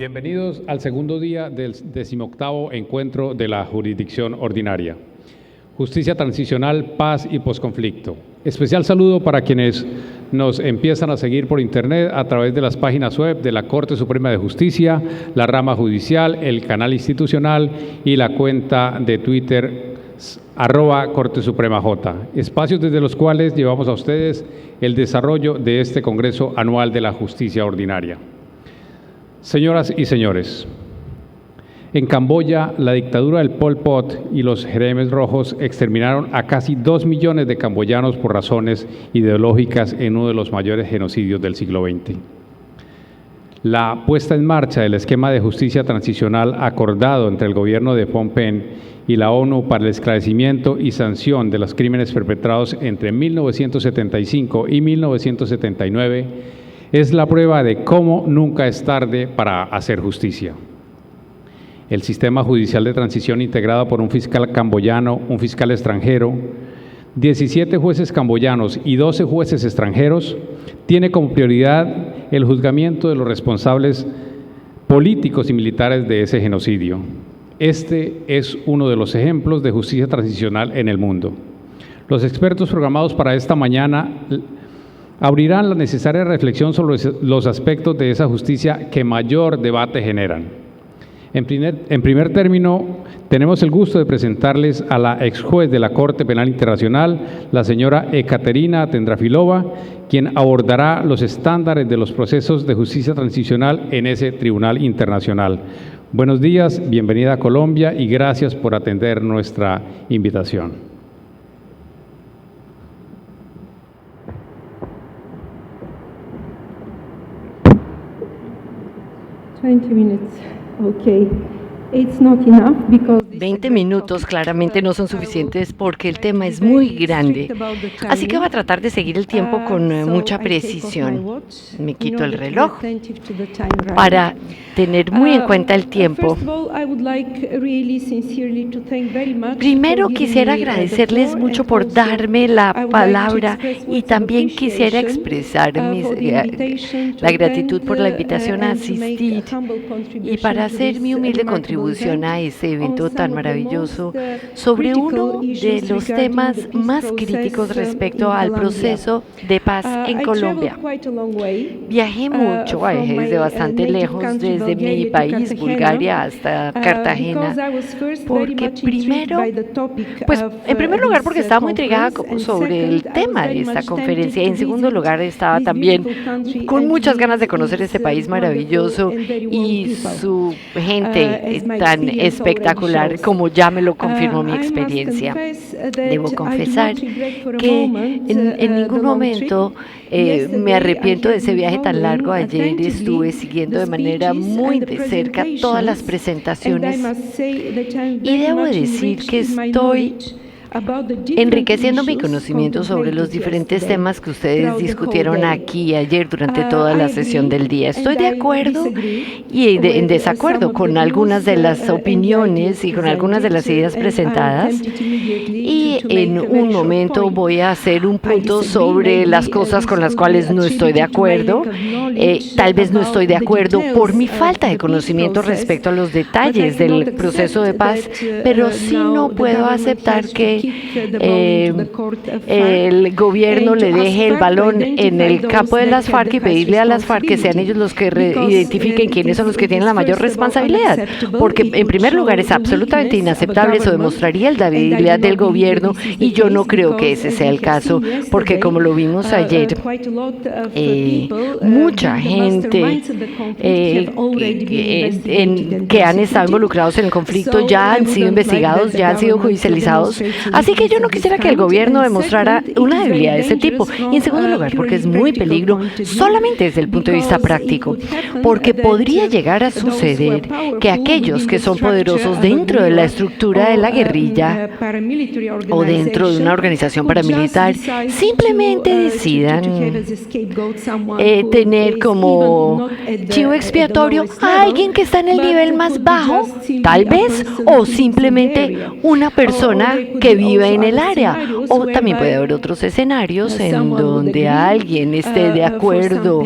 Bienvenidos al segundo día del 18º encuentro de la jurisdicción ordinaria. Justicia transicional, paz y posconflicto. Especial saludo para quienes nos empiezan a seguir por internet a través de las páginas web de la Corte Suprema de Justicia, la rama judicial, el canal institucional y la cuenta de Twitter @Corte Suprema J, espacios desde los cuales llevamos a ustedes el desarrollo de este Congreso Anual de la Justicia Ordinaria. Señoras y señores, en Camboya, la dictadura del Pol Pot y los Jeremes Rojos exterminaron a casi 2 millones de camboyanos por razones ideológicas en uno de los mayores genocidios del siglo XX. La puesta en marcha del esquema de justicia transicional acordado entre el gobierno de Phnom Penh y la ONU para el esclarecimiento y sanción de los crímenes perpetrados entre 1975 y 1979 es la prueba de cómo nunca es tarde para hacer justicia. El sistema judicial de transición integrado por un fiscal camboyano, un fiscal extranjero, 17 jueces camboyanos y 12 jueces extranjeros, tiene como prioridad el juzgamiento de los responsables políticos y militares de ese genocidio. Este es uno de los ejemplos de justicia transicional en el mundo. Los expertos programados para esta mañana abrirán la necesaria reflexión sobre los aspectos de esa justicia que mayor debate generan. En primer término, tenemos el gusto de presentarles a la ex juez de la Corte Penal Internacional, la señora Ekaterina Tendrafilova, quien abordará los estándares de los procesos de justicia transicional en ese tribunal internacional. Buenos días, bienvenida a Colombia y gracias por atender nuestra invitación. 20 minutos claramente no son suficientes porque el tema es muy grande. Así que voy a tratar de seguir el tiempo con mucha precisión. Me quito el reloj para tener muy en cuenta el tiempo. Primero quisiera agradecerles mucho por darme la palabra y también quisiera expresar la gratitud por la invitación a asistir y para hacer mi humilde contribución a este evento tan maravilloso sobre uno de los temas más críticos respecto al proceso de paz en Colombia. Viajé mucho, viajé desde bastante lejos, desde mi país, Bulgaria, hasta Cartagena, porque primero, pues en primer lugar porque estaba muy intrigada sobre el tema de esta conferencia y en segundo lugar estaba también con muchas ganas de conocer este país maravilloso y su gente tan espectacular como ya me lo confirmó mi experiencia. Debo confesar que en ningún momento me arrepiento de ese viaje tan largo. Ayer estuve siguiendo de manera muy de cerca todas las presentaciones y debo decir que estoy enriqueciendo mi conocimiento sobre los diferentes temas que ustedes discutieron aquí ayer durante toda la sesión del día. Estoy de acuerdo y en desacuerdo con algunas de las opiniones y con algunas de las ideas presentadas y en un momento voy a hacer un punto sobre las cosas con las cuales no estoy de acuerdo. Tal vez no estoy de acuerdo por mi falta de conocimiento respecto a los detalles del proceso de paz, pero sí no puedo aceptar que el gobierno le deje el balón en el campo de las FARC y pedirle a las FARC que sean ellos los que identifiquen quiénes son los que tienen la mayor responsabilidad, porque en primer lugar es absolutamente inaceptable, eso demostraría la debilidad del gobierno y yo no creo que ese sea el caso, porque como lo vimos ayer, mucha gente que han estado involucrados en el conflicto ya han sido investigados, ya han sido judicializados. Así que yo no quisiera que el gobierno demostrara una debilidad de ese tipo. Y en segundo lugar, porque es muy peligro solamente desde el punto de vista práctico, porque podría llegar a suceder que aquellos que son poderosos dentro de la estructura de la guerrilla o dentro de una organización paramilitar simplemente decidan tener como chivo expiatorio a alguien que está en el nivel más bajo, tal vez, o simplemente una persona que vive en el área. O también puede haber otros escenarios en donde alguien esté de acuerdo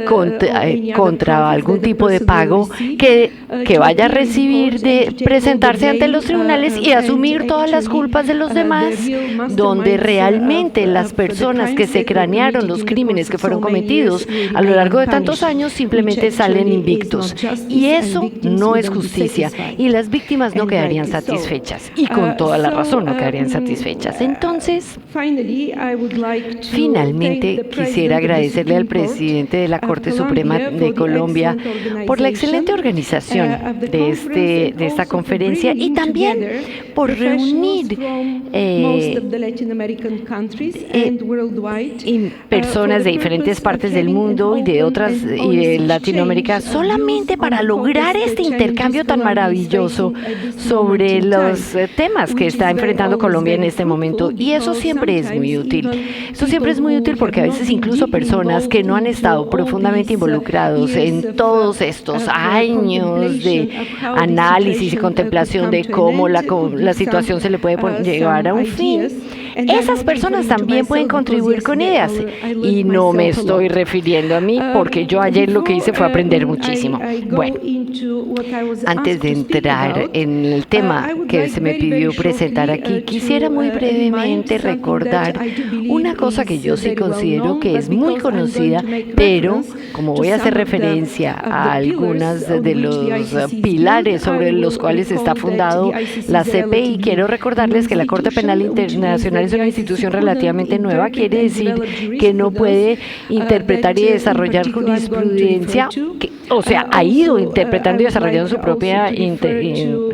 contra algún tipo de pago que vaya a recibir de presentarse ante los tribunales y asumir todas las culpas de los demás, donde realmente las personas que se cranearon los crímenes que fueron cometidos a lo largo de tantos años simplemente salen invictos. Y eso no es justicia. Y las víctimas no quedarían satisfechas. Y con toda la razón no quedarían satisfechas. Entonces, finalmente quisiera agradecerle al presidente de la Corte Suprema de Colombia por la excelente organización de esta conferencia y también por reunir personas de diferentes partes del mundo y de Latinoamérica solamente para lograr este intercambio tan maravilloso sobre los temas que está enfrentando Colombia en este momento. Y eso siempre es muy útil. Eso siempre es muy útil porque a veces incluso personas que no han estado profundamente involucrados en todos estos años de análisis y contemplación de cómo la situación se le puede llevar a un fin, esas personas también pueden contribuir con ideas. Y no me estoy refiriendo a mí, porque yo ayer lo que hice fue aprender muchísimo. Bueno, antes de entrar en el tema que se me pidió presentar aquí, quisiera muy brevemente recordar una cosa que yo sí considero que es muy conocida, pero como voy a hacer referencia a algunas de los pilares sobre los cuales está fundado la CPI, quiero recordarles que la Corte Penal Internacional es una institución relativamente nueva, quiere decir que no puede interpretar y desarrollar jurisprudencia, ha ido interpretando y desarrollando su propia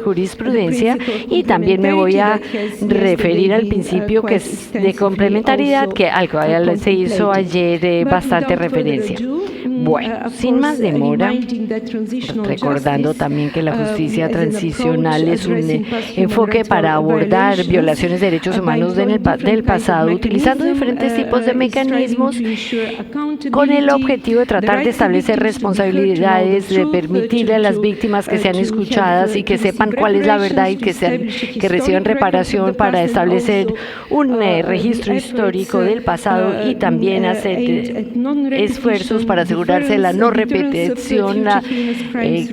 jurisprudencia, y también me voy a referir al principio que es de complementariedad, al cual se hizo ayer bastante referencia. Bueno, sin más demora, recordando también que la justicia transicional es un enfoque para abordar violaciones de derechos humanos del pasado, utilizando diferentes tipos de mecanismos con el objetivo de tratar de establecer responsabilidades, de permitirle a las víctimas que sean escuchadas y que sepan cuál es la verdad y que reciban reparación, para establecer un registro histórico del pasado y también hacer esfuerzos para asegurarse la no repetición,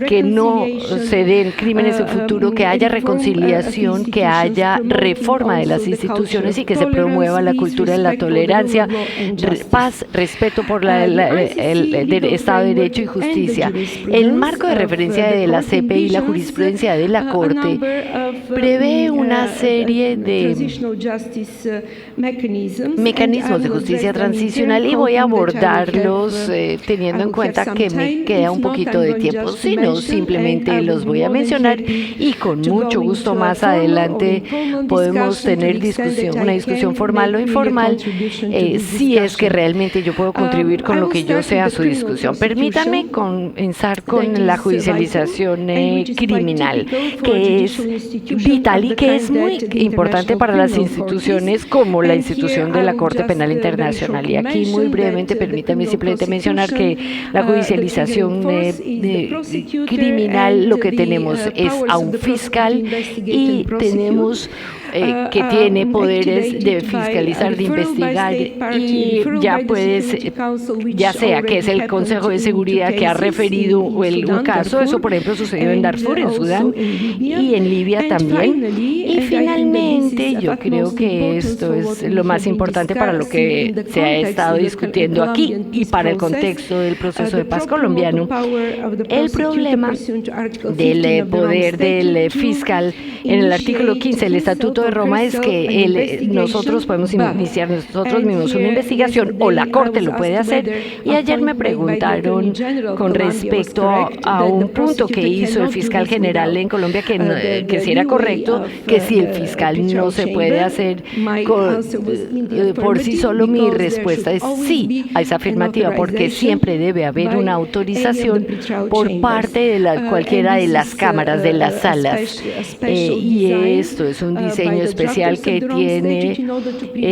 que no se den crímenes en futuro, que haya reconciliación, que haya reforma de las instituciones y que se promueva la cultura de la tolerancia, paz, respeto por el Estado de Derecho y justicia. El marco de referencia de la CPI y la jurisprudencia de la Corte prevé una serie de mecanismos de justicia transicional y voy a abordarlos teniendo en cuenta que me queda un poquito de tiempo, sino simplemente los voy a mencionar y con mucho gusto más adelante podemos tener una discusión formal o informal, si es que realmente yo puedo contribuir con lo que yo sé a su discusión. Permítanme comenzar con la judicialización criminal, que es vital y que es muy importante para las instituciones como la institución de la Corte Penal Internacional. Y aquí muy brevemente permítanme simplemente mencionar que la judicialización criminal, lo que tenemos es a un fiscal y tenemos que tiene poderes de fiscalizar, de investigar, y ya sea que es el Consejo de Seguridad que ha referido un caso, eso por ejemplo sucedió en Darfur, en Sudán, y en Libia también. Y finalmente yo creo que esto es lo más importante para lo que se ha estado discutiendo aquí y para el contexto del proceso de paz colombiano. El problema del poder del fiscal en el artículo 15 del Estatuto de Roma es que nosotros podemos iniciar nosotros mismos una investigación, o la Corte lo puede hacer. Y ayer me preguntaron con respecto a un punto que hizo el fiscal general en Colombia, que si era correcto, que si el fiscal no se puede hacer por sí solo. Mi respuesta es sí, es afirmativa, porque siempre debe haber una autorización por parte de cualquiera de las cámaras de las salas, y esto es un diseño especial que tiene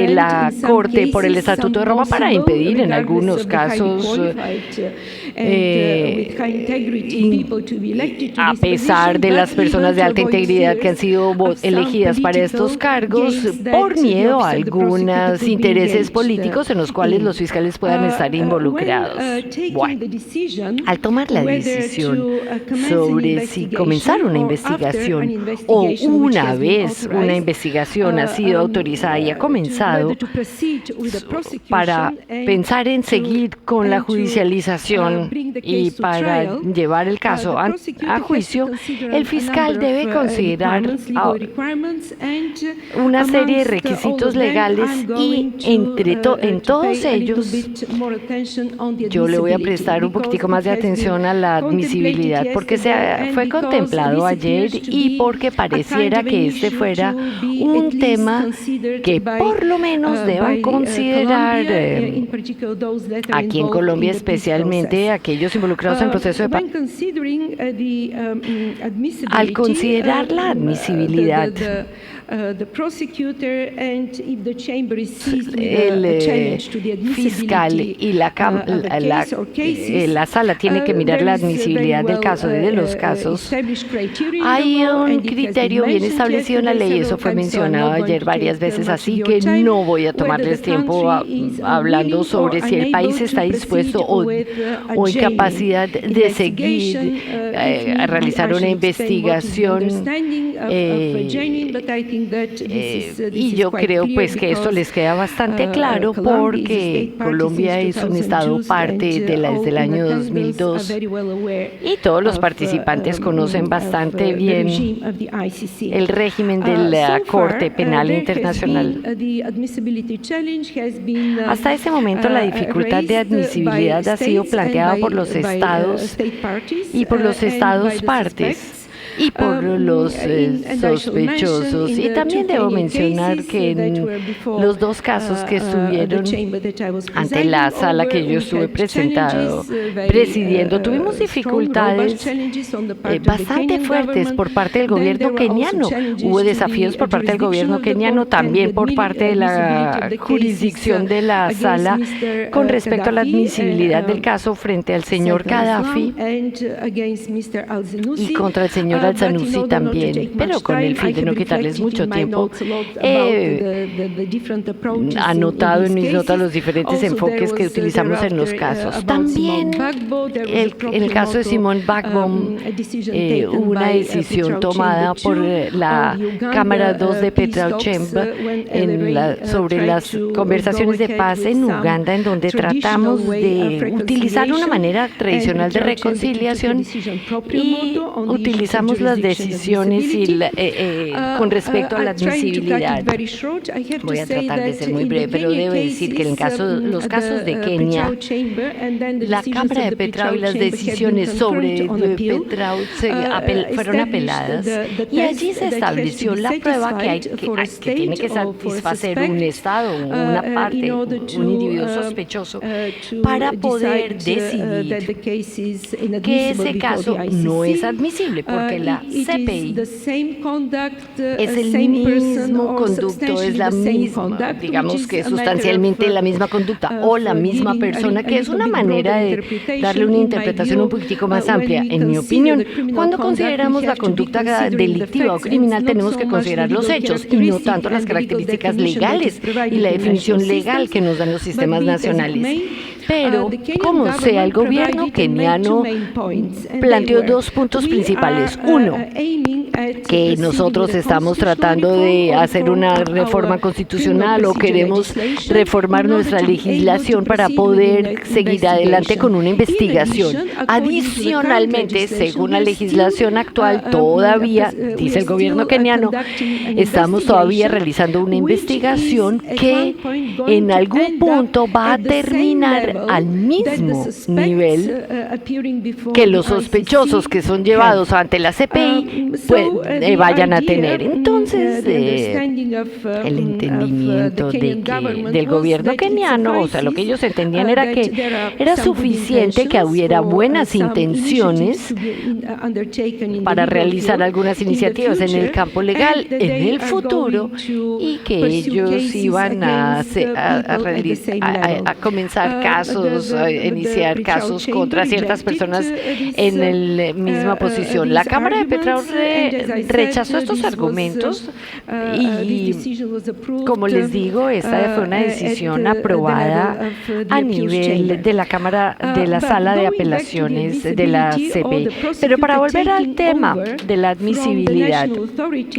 la Corte por el Estatuto de Roma para impedir en algunos casos, a pesar de las personas de alta integridad que han sido elegidas para estos cargos, cargos por miedo a algunos intereses políticos en los cuales los fiscales puedan estar involucrados. Bueno, al tomar la decisión sobre si comenzar una investigación o una vez una investigación ha sido autorizada y ha comenzado, para pensar en seguir con la judicialización y para llevar el caso a juicio, el fiscal debe considerar una serie de requisitos legales y en todos ellos yo le voy a prestar un poquitico más de atención a la admisibilidad porque fue contemplado ayer y porque pareciera que este fuera un tema que por lo menos deban considerar aquí en Colombia, especialmente aquellos involucrados en el proceso de paz. Al considerar la admisibilidad, el fiscal y la sala tiene que mirar la admisibilidad del caso y de los casos. Hay un criterio bien establecido en la ley, eso fue mencionado ayer varias veces, así que no voy a tomarles tiempo hablando sobre si el país está dispuesto o en capacidad de seguir a realizar una investigación. Y yo creo pues que esto les queda bastante claro porque Colombia es un estado parte desde el año 2002 y todos los participantes conocen bastante bien el régimen de la Corte Penal Internacional. Hasta ese momento la dificultad de admisibilidad ha sido planteada por los estados y por los estados partes y por los sospechosos. Y también debo mencionar que en los dos casos que estuvieron ante la sala que yo estuve presidiendo, tuvimos dificultades bastante fuertes por parte del gobierno keniano. Hubo desafíos por parte del gobierno keniano, también por parte de la jurisdicción de la sala con respecto a la admisibilidad del caso frente al señor Gaddafi y contra el señor Al-Zanussi también, pero con el fin de no quitarles mucho tiempo, he anotado en mis notas los diferentes enfoques que utilizamos en los casos. También en el caso de Simone Gbagbo, una decisión tomada por la Cámara 2 de Petrauchemba sobre las conversaciones de paz en Uganda, en donde tratamos de utilizar una manera tradicional de reconciliación y utilizamos las decisiones con respecto a la admisibilidad. Voy a tratar de ser muy breve, pero debo decir que en los casos de Kenia, la Cámara de Petrau y las decisiones sobre Petrau fueron apeladas y allí se estableció la prueba que tiene que satisfacer un Estado, una parte, un individuo sospechoso para poder decidir que ese caso no es admisible porque la CPI es el mismo conducto, es la misma, digamos que sustancialmente la misma conducta o la misma persona, que es una manera de darle una interpretación un poquitico más amplia. En mi opinión, cuando consideramos la conducta delictiva o criminal tenemos que considerar los hechos y no tanto las características legales y la definición legal que nos dan los sistemas nacionales. Pero, como sea, el gobierno keniano planteó dos puntos principales. Uno, que nosotros estamos tratando de hacer una reforma constitucional o queremos reformar nuestra legislación para poder seguir adelante con una investigación. Adicionalmente, según la legislación actual, todavía, dice el gobierno keniano, estamos todavía realizando una investigación que en algún punto va a terminar al mismo nivel que los sospechosos que son llevados ante la CPI vayan a tener. Entonces, el entendimiento del gobierno keniano, o sea, lo que ellos entendían era que era suficiente que hubiera buenas intenciones para realizar algunas iniciativas en el campo legal en el futuro y que ellos iban a comenzar casos casos, iniciar casos contra ciertas personas en la misma posición. La Cámara de Petrao rechazó estos argumentos y, como les digo, esta fue una decisión aprobada a nivel de la Cámara, de la Sala de Apelaciones de la CPI. Pero para volver al tema de la admisibilidad,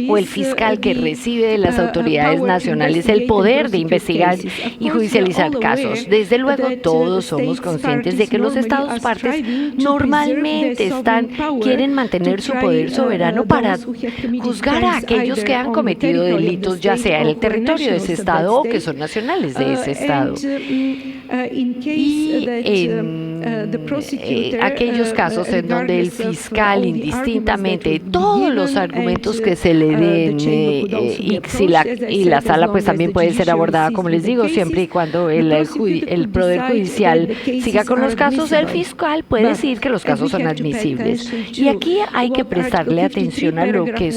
o el fiscal que recibe de las autoridades nacionales el poder de investigar y judicializar casos. Desde luego, todos somos conscientes de que los Estados partes normalmente quieren mantener su poder soberano para juzgar a aquellos que han cometido delitos, ya sea en el territorio de ese Estado o que son nacionales de ese Estado. Y en aquellos casos en donde el fiscal, indistintamente todos los argumentos que se le den, y la sala pues también puede ser abordada, como les digo, siempre y cuando el Poder Judicial siga con los casos, el fiscal puede decir que los casos son admisibles. Y aquí hay que prestarle atención a lo que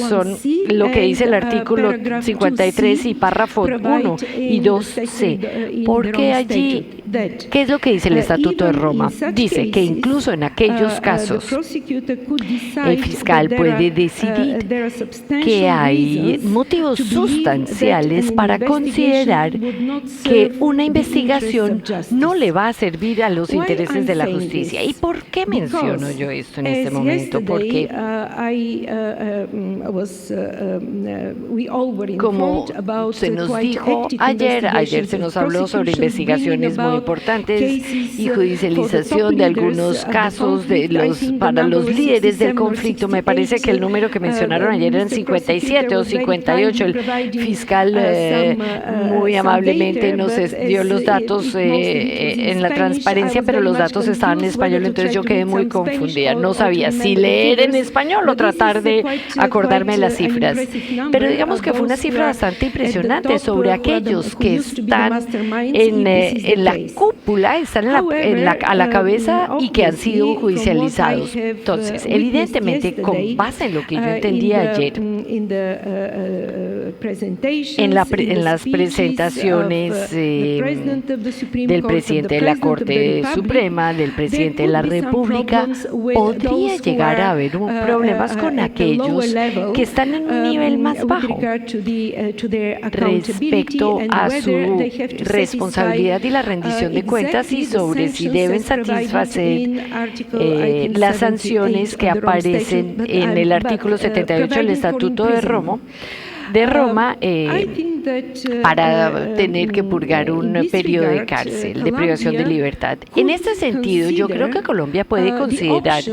dice el artículo 53 y párrafo 1 y 2c, porque allí, ¿qué es lo que dice el Estatuto de Roma? Dice que incluso en aquellos casos el fiscal puede decidir que hay motivos sustanciales para considerar que una investigación no le va a servir a los intereses de la justicia. ¿Y por qué menciono yo esto en este momento? Porque como se nos dijo ayer se nos habló sobre investigaciones muy importantes y judicialización de algunos casos para los líderes del conflicto. Me parece que el número que mencionaron ayer eran 57 o 58. El fiscal muy amablemente nos dio los datos en la transparencia, pero los datos estaban en español, entonces yo quedé muy confundida. No sabía si leer en español o tratar de acordarme de las cifras. Pero digamos que fue una cifra bastante impresionante sobre aquellos que están en la cúpula, están a la cabeza y que han sido judicializados. Entonces, evidentemente, con base en lo que yo entendía ayer, en las presentaciones del presidente de la Corte Suprema, del presidente de la República, podría llegar a haber problemas con aquellos que están en un nivel más bajo respecto a su responsabilidad y la rendición de cuentas y sobre si deben satisfacer las sanciones que aparecen en el artículo 78 del Estatuto de Roma, para tener que purgar un periodo de cárcel, de privación de libertad. En este sentido, yo creo que Colombia puede considerar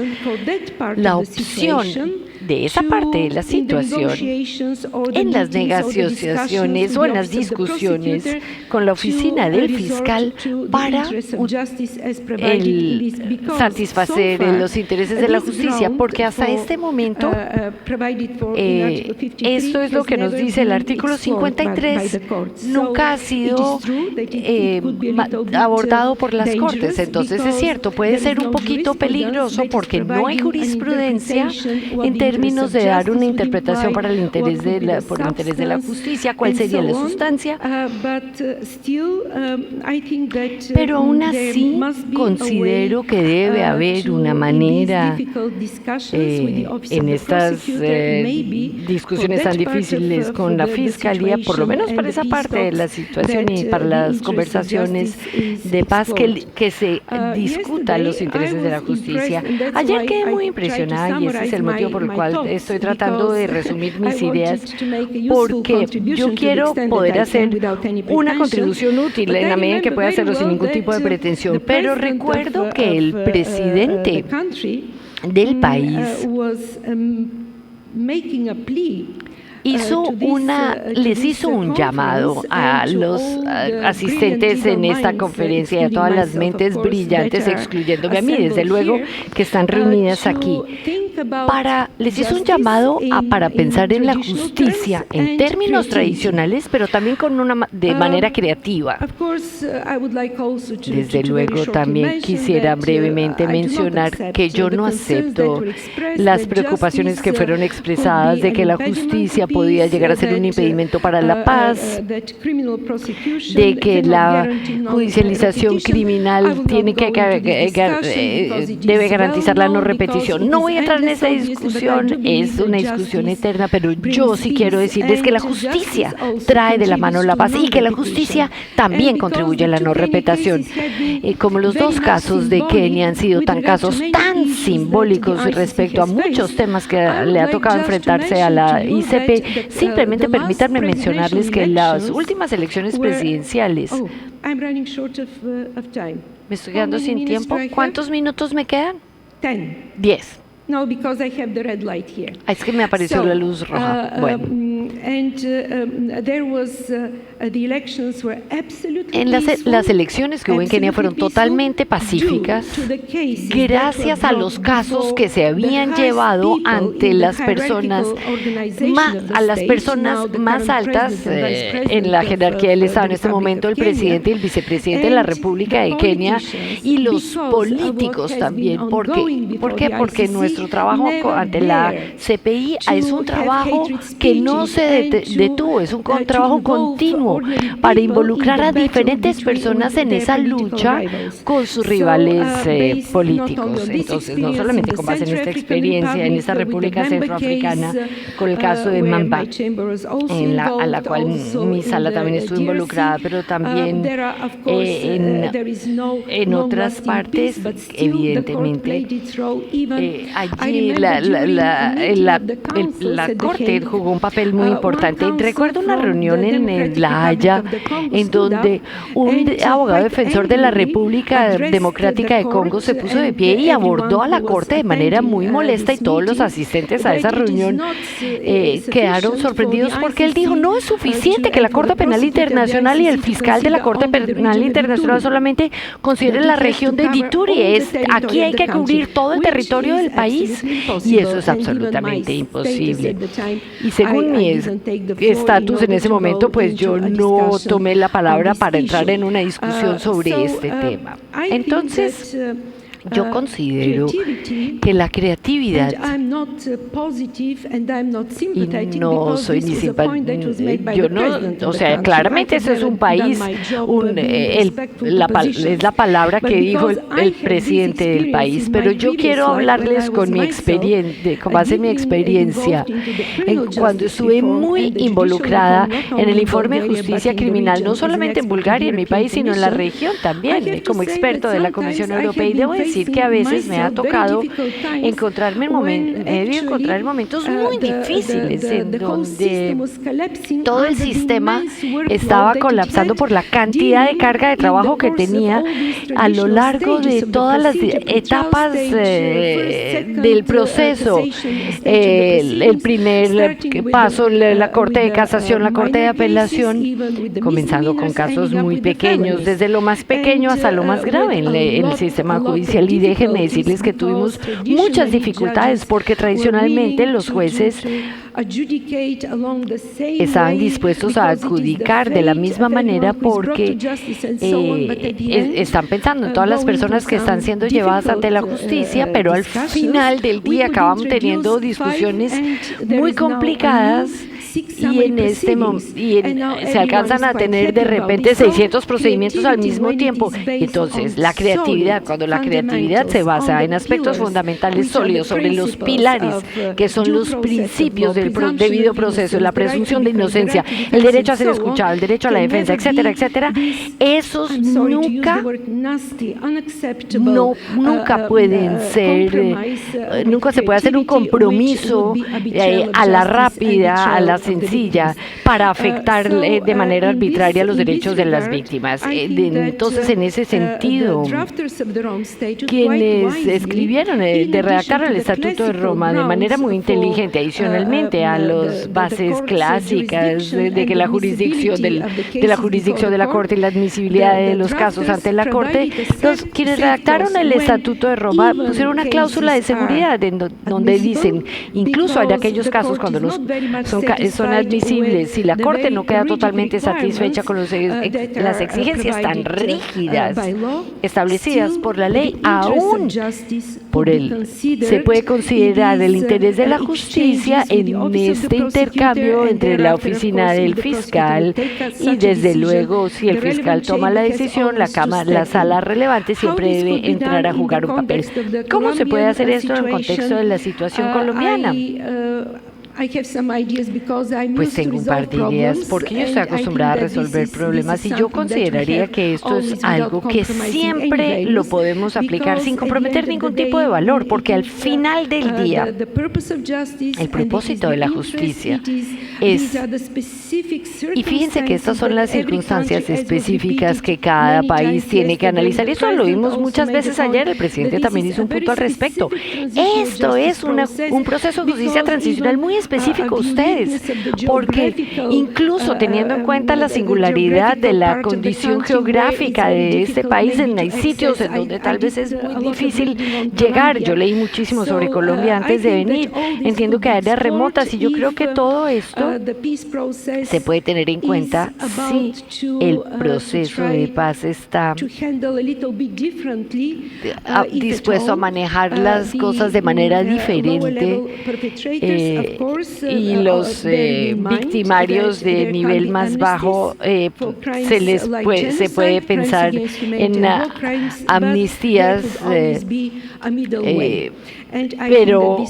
la opción de esa parte de la situación en las negociaciones o en las discusiones con la oficina del fiscal para satisfacer los intereses de la justicia, porque hasta este momento esto es lo que nos dice el artículo 53, nunca ha sido abordado por las Cortes. Entonces es cierto, puede ser un poquito peligroso porque no hay jurisprudencia en términos de dar una interpretación por el interés de la justicia, cuál sería la sustancia. Pero aún así considero que debe haber una manera en estas discusiones tan difíciles con la Fiscalía, por lo menos para esa parte de la situación y para las conversaciones de paz, que se discutan los intereses de la justicia. Ayer quedé muy impresionada y ese es el motivo por el cual estoy tratando de resumir mis ideas, porque yo quiero poder hacer una contribución útil en la medida en que pueda hacerlo sin ningún tipo de pretensión. Pero recuerdo que el presidente del país les hizo un llamado a los asistentes en esta conferencia y a todas las mentes brillantes, excluyéndome a mí, desde luego, que están reunidas aquí, les hizo un llamado para pensar en la justicia en términos tradicionales, pero también de manera creativa. Desde luego, también quisiera brevemente mencionar que yo no acepto las preocupaciones que fueron expresadas de que la justicia podía llegar a ser un impedimento para la paz, de que la judicialización criminal debe garantizar la no repetición. No voy a entrar en esa discusión, es una discusión eterna, pero yo sí quiero decirles que la justicia trae de la mano la paz y que la justicia también contribuye a la no repetición. Como los dos casos de Kenia han sido casos tan simbólicos respecto a muchos temas que le ha tocado enfrentarse a la ICP, simplemente permítanme mencionarles que las últimas elecciones presidenciales... Me estoy quedando sin tiempo. ¿Cuántos minutos me quedan? 10. No, because I have the red light here. Es que me apareció la luz roja. Bueno. Las elecciones que hubo en Kenia fueron totalmente pacíficas gracias a los casos que se habían llevado ante las personas más altas en la jerarquía del Estado en este momento, el presidente y el vicepresidente de la República de Kenia y los políticos también. ¿Por qué? Porque nuestro trabajo ante la CPI es un trabajo que no se detuvo, es un trabajo continuo para involucrar a diferentes personas en esa lucha con sus rivales políticos. Entonces, no solamente con base en esta experiencia en esta República Centroafricana, con el caso de Mamba, a la cual mi sala también estuvo involucrada, pero también en otras partes, evidentemente, allí la Corte jugó un papel muy importante. Recuerdo una reunión en La Haya en donde un abogado defensor de la República Democrática de Congo se puso de pie y abordó a la Corte de manera muy molesta, y todos los asistentes a esa reunión quedaron sorprendidos porque él dijo: no es suficiente que la Corte Penal Internacional y el fiscal de la Corte Penal Internacional solamente consideren la región de Ituri. Aquí hay que cubrir todo el territorio del país, y eso es absolutamente imposible. Y según mi estatus en ese momento, pues yo no tomé la palabra para entrar en una discusión sobre este tema. Entonces, yo considero que la creatividad, y no soy ni simpática, yo no, o sea, claramente ese es un país, es la palabra que dijo el presidente del país, pero yo quiero hablarles con base en mi experiencia, cuando estuve muy involucrada en el informe de justicia criminal, no solamente en Bulgaria, en mi país, sino en la región también, como experto de la Comisión Europea, y debo decir que a veces me ha tocado encontrarme en momentos muy difíciles en donde todo el sistema estaba colapsando por la cantidad de carga de trabajo que tenía a lo largo de todas las etapas del proceso. El primer paso, la Corte de Casación, la Corte de Apelación, comenzando con casos muy pequeños, desde lo más pequeño hasta lo más grave en el sistema judicial. Y déjenme decirles que tuvimos muchas dificultades porque tradicionalmente los jueces estaban dispuestos a adjudicar de la misma manera porque están pensando en todas las personas que están siendo llevadas ante la justicia, pero al final del día acaban teniendo discusiones muy complicadas. Y se alcanzan a tener de repente 600 procedimientos al mismo tiempo. Entonces, cuando la creatividad se basa en aspectos fundamentales sólidos sobre los pilares, que son los principios del debido proceso, la presunción de inocencia, el derecho a ser escuchado, el derecho a la defensa, etcétera, etcétera, esos nunca pueden ser, nunca se puede hacer un compromiso a la rápida, a la sencilla para afectar de manera arbitraria los derechos de las víctimas. Entonces, en ese sentido, quienes escribieron, redactaron el Estatuto de Roma de manera muy inteligente, adicionalmente a las bases clásicas de que la jurisdicción de la jurisdicción de la Corte y la admisibilidad de los casos ante la Corte, quienes redactaron el Estatuto de Roma pusieron una cláusula de seguridad donde dicen, incluso en aquellos casos cuando son admisibles, si la Corte no queda totalmente satisfecha con las exigencias tan rígidas establecidas por la ley, aún por él se puede considerar el interés de la justicia en este intercambio entre la oficina del fiscal y, desde luego, si el fiscal toma la decisión, la sala relevante siempre debe entrar a jugar un papel. ¿Cómo se puede hacer esto en el contexto de la situación colombiana? Pues tengo un par de ideas, porque yo estoy acostumbrada a resolver problemas y yo consideraría que esto es algo que siempre lo podemos aplicar sin comprometer ningún tipo de valor, porque al final del día, el propósito de la justicia es, y fíjense que estas son las circunstancias específicas que cada país tiene que analizar, y esto lo vimos muchas veces ayer, el presidente también hizo un punto al respecto. Esto es un proceso de justicia transicional muy específico ustedes, porque incluso teniendo en cuenta la singularidad de la condición geográfica de este país, hay sitios en donde tal vez es muy difícil llegar. Yo leí muchísimo sobre Colombia antes de venir, entiendo que hay áreas remotas y yo creo que todo esto se puede tener en cuenta si el proceso de paz está dispuesto a manejar las cosas de manera diferente. Y los victimarios de nivel más bajo se puede pensar en amnistías, pero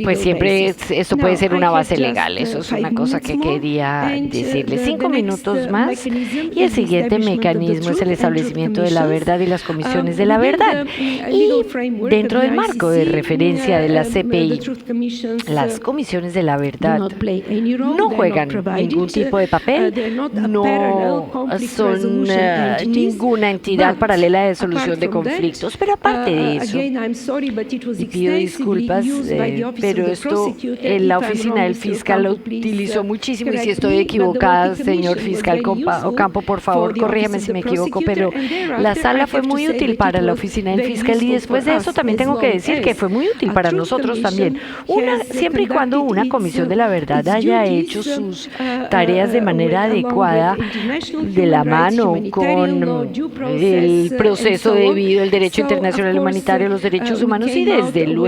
pues siempre eso puede ser una base legal. Eso es una cosa que quería decirles. 5 minutos más y el siguiente mecanismo es el establecimiento de la verdad y las comisiones de la verdad. Y dentro del marco de referencia de la CPI, las comisiones de la verdad no juegan ningún tipo de papel, no son ninguna entidad paralela de solución de conflictos, pero aparte de eso, y pido disculpas, pero esto la oficina del fiscal lo utilizó muchísimo, y si estoy equivocada, señor fiscal Ocampo, por favor, corrígame si me equivoco, pero la sala fue muy útil para la oficina del fiscal, y después de eso también tengo que decir que fue muy útil para nosotros también, siempre y cuando una comisión de la verdad haya hecho sus tareas de manera adecuada, de la mano con el proceso debido, el derecho internacional humanitario, los derechos humanos, y desde luego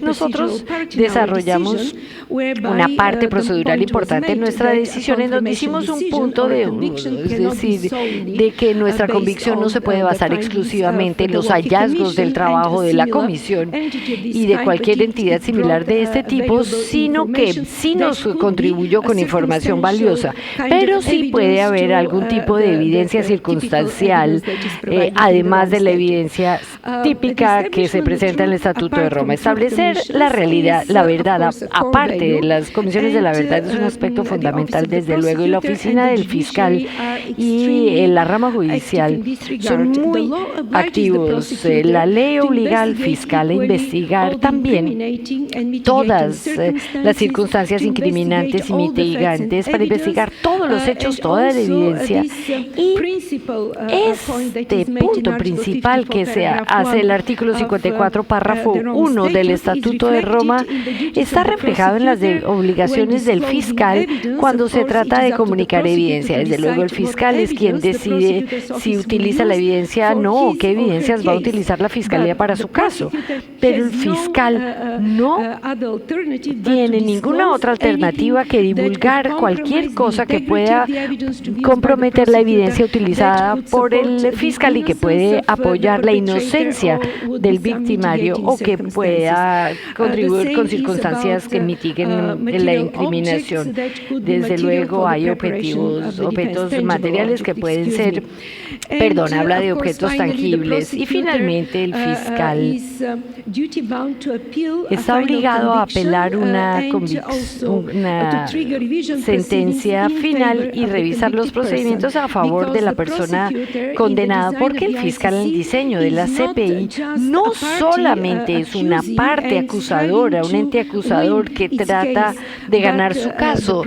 nosotros desarrollamos una parte procedural importante en nuestra decisión, en donde hicimos un punto es decir, de que nuestra convicción no se puede basar exclusivamente en los hallazgos del trabajo de la comisión y de cualquier entidad similar de este tipo, sino que sí nos contribuyó con información valiosa, pero sí puede haber algún tipo de evidencia circunstancial, además de la evidencia típica que se presenta en el Estatuto de Roma. Establecer la realidad, la verdad, aparte de las comisiones de la verdad, es un aspecto fundamental, desde luego, y la oficina del fiscal y la rama judicial son muy activos. La ley obliga al fiscal a investigar también todas las circunstancias incriminantes y mitigantes, para investigar todos los hechos, toda la evidencia. Y este punto principal que se hace el artículo 54, párrafo 1 del Estatuto de Roma, está reflejado en las obligaciones del fiscal cuando se trata de comunicar evidencia. Desde luego, el fiscal es quien decide si utiliza la evidencia o no, o qué evidencias va a utilizar la fiscalía para su caso. Pero el fiscal no tiene ninguna otra alternativa que divulgar cualquier cosa que pueda comprometer la evidencia utilizada por el fiscal y que puede apoyar la inocencia del victimario o que pueda contribuir con circunstancias que mitiguen la incriminación. Desde luego, hay objetos materiales que pueden ser, habla de objetos tangibles. Y finalmente, el fiscal está obligado a apelar una sentencia final y revisar los procedimientos a favor de la persona condenada, porque el fiscal en el diseño de la CPI no solamente es una parte acusadora, un ente acusador que trata de ganar su caso.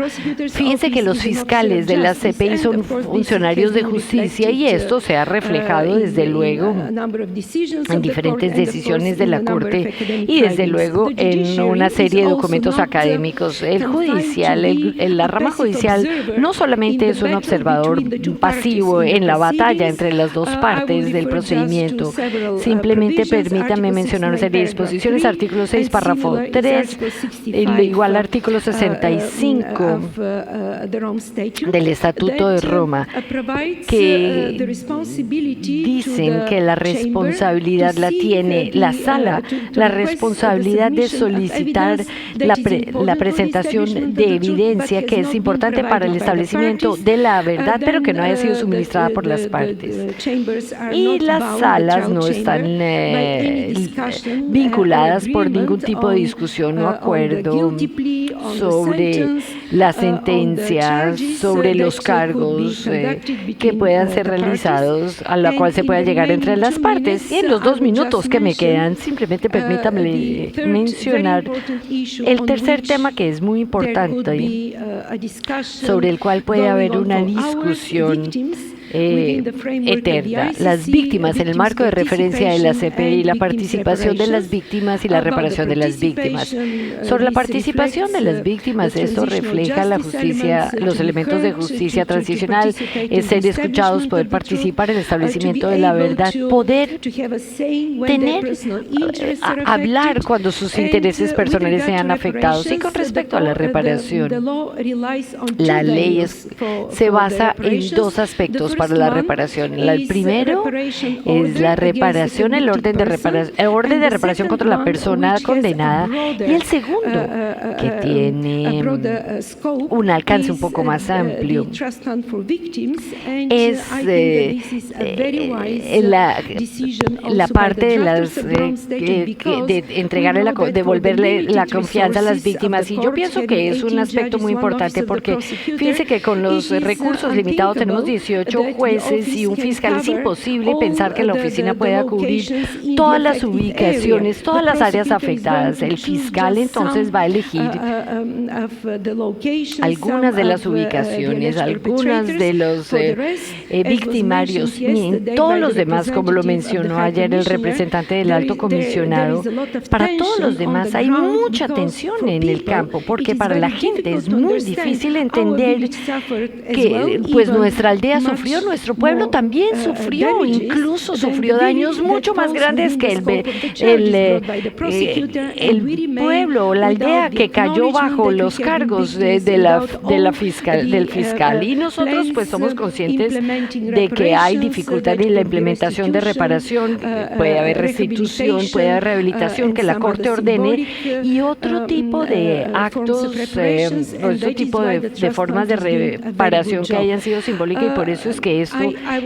Fíjense que los fiscales de la CPI son funcionarios de justicia y esto se ha reflejado desde luego en diferentes decisiones de la Corte y desde luego en una serie de documentos académicos. El judicial, la rama judicial no solamente es un observador pasivo en la batalla entre las dos partes del procedimiento. Simplemente permítame mencionar una serie de disposiciones, artículo 6, párrafo 3, igual artículo 65 del Estatuto de Roma, que dicen que la responsabilidad la tiene la sala, la responsabilidad de solicitar la presentación de evidencia que es importante para el establecimiento de la verdad, pero que no haya sido suministrada por las partes. Y las salas no están vinculadas por ningún tipo de discusión o acuerdo sobre la sentencia, sobre los cargos que puedan ser realizados, a la cual se pueda llegar entre las partes. Y en los 2 minutos que me quedan, simplemente permítanme mencionar el tercer tema que es muy importante, sobre el cual puede haber una discusión eterna. Las víctimas en el marco de referencia de la CPI, la participación de las víctimas y la reparación de las víctimas. Sobre la participación de las víctimas, esto refleja la justicia, los elementos de justicia transicional, es ser escuchados, poder participar en el establecimiento de la verdad, poder hablar cuando sus intereses personales sean afectados. Y con respecto a la reparación, la ley se basa en 2 aspectos para la reparación. El primero es la reparación, el orden de reparación contra la persona condenada, y el segundo, que tiene un alcance un poco más amplio, es la parte de entregarle, devolverle la confianza a las víctimas. Y yo pienso que es un aspecto muy importante, porque fíjense que con los recursos limitados tenemos 18 jueces y un fiscal. Es imposible pensar que la oficina pueda cubrir todas las ubicaciones, todas las áreas afectadas. El fiscal entonces va a elegir algunas de las ubicaciones, algunas de los victimarios, y en todos los demás, como lo mencionó ayer el representante del Alto Comisionado, para todos los demás hay mucha tensión en el campo, porque para la gente es muy difícil entender que pues nuestra aldea sufrió, nuestro pueblo también sufrió, incluso sufrió daños mucho más grandes que el pueblo, la aldea que cayó bajo los cargos del fiscal. Y nosotros pues somos conscientes de que hay dificultad en la implementación de reparación, puede haber restitución, puede haber rehabilitación, que la Corte ordene, y otro tipo de actos, otro tipo de formas de reparación que hayan sido simbólicas, y por eso es que esto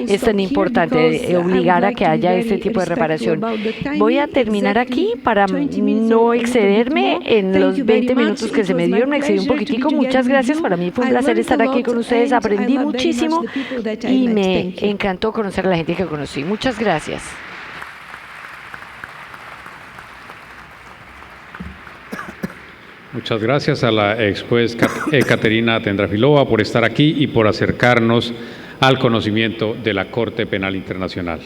es tan importante, obligar a que haya este tipo de reparación. Voy a terminar aquí para no excederme en los 20 minutos que se me dieron. Me excedí un poquitico. Muchas gracias. Para mí fue un placer estar aquí con ustedes. Aprendí muchísimo y me encantó conocer a la gente que conocí. Muchas gracias. Muchas gracias a la ex juez Caterina Tendrafilova por estar aquí y por acercarnos al conocimiento de la Corte Penal Internacional.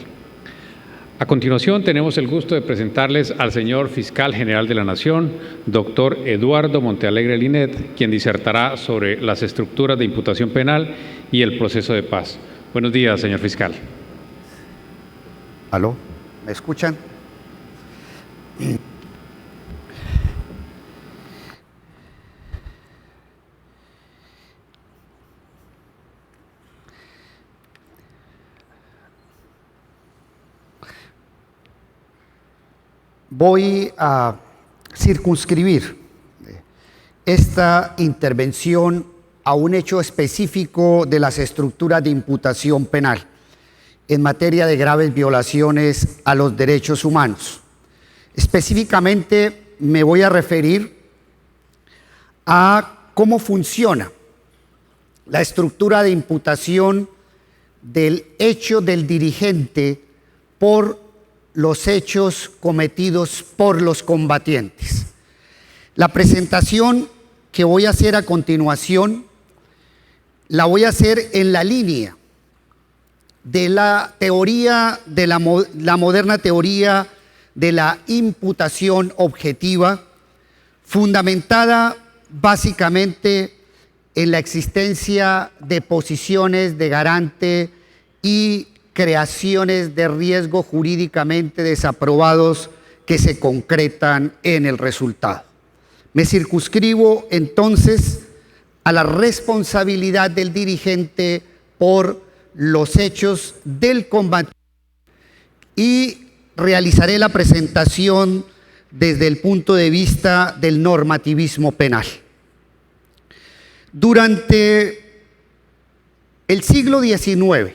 A continuación, tenemos el gusto de presentarles al señor Fiscal General de la Nación, doctor Eduardo Montealegre Linet, quien disertará sobre las estructuras de imputación penal y el proceso de paz. Buenos días, señor fiscal. ¿Aló? ¿Me escuchan? Voy a circunscribir esta intervención a un hecho específico de las estructuras de imputación penal en materia de graves violaciones a los derechos humanos. Específicamente me voy a referir a cómo funciona la estructura de imputación del hecho del dirigente por los hechos cometidos por los combatientes. La presentación que voy a hacer a continuación la voy a hacer en la línea de la teoría, de la moderna teoría de la imputación objetiva, fundamentada básicamente en la existencia de posiciones de garante y creaciones de riesgo jurídicamente desaprobados que se concretan en el resultado. Me circunscribo entonces a la responsabilidad del dirigente por los hechos del combate y realizaré la presentación desde el punto de vista del normativismo penal. Durante el siglo XIX,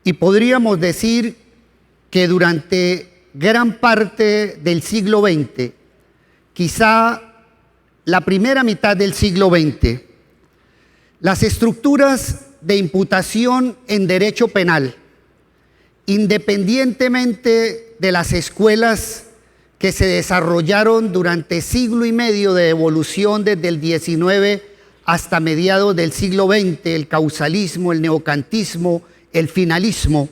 y podríamos decir que durante gran parte del siglo XX, quizá la primera mitad del siglo XX, las estructuras de imputación en derecho penal, independientemente de las escuelas que se desarrollaron durante siglo y medio de evolución desde el XIX hasta mediados del siglo XX, el causalismo, el neocantismo, el finalismo,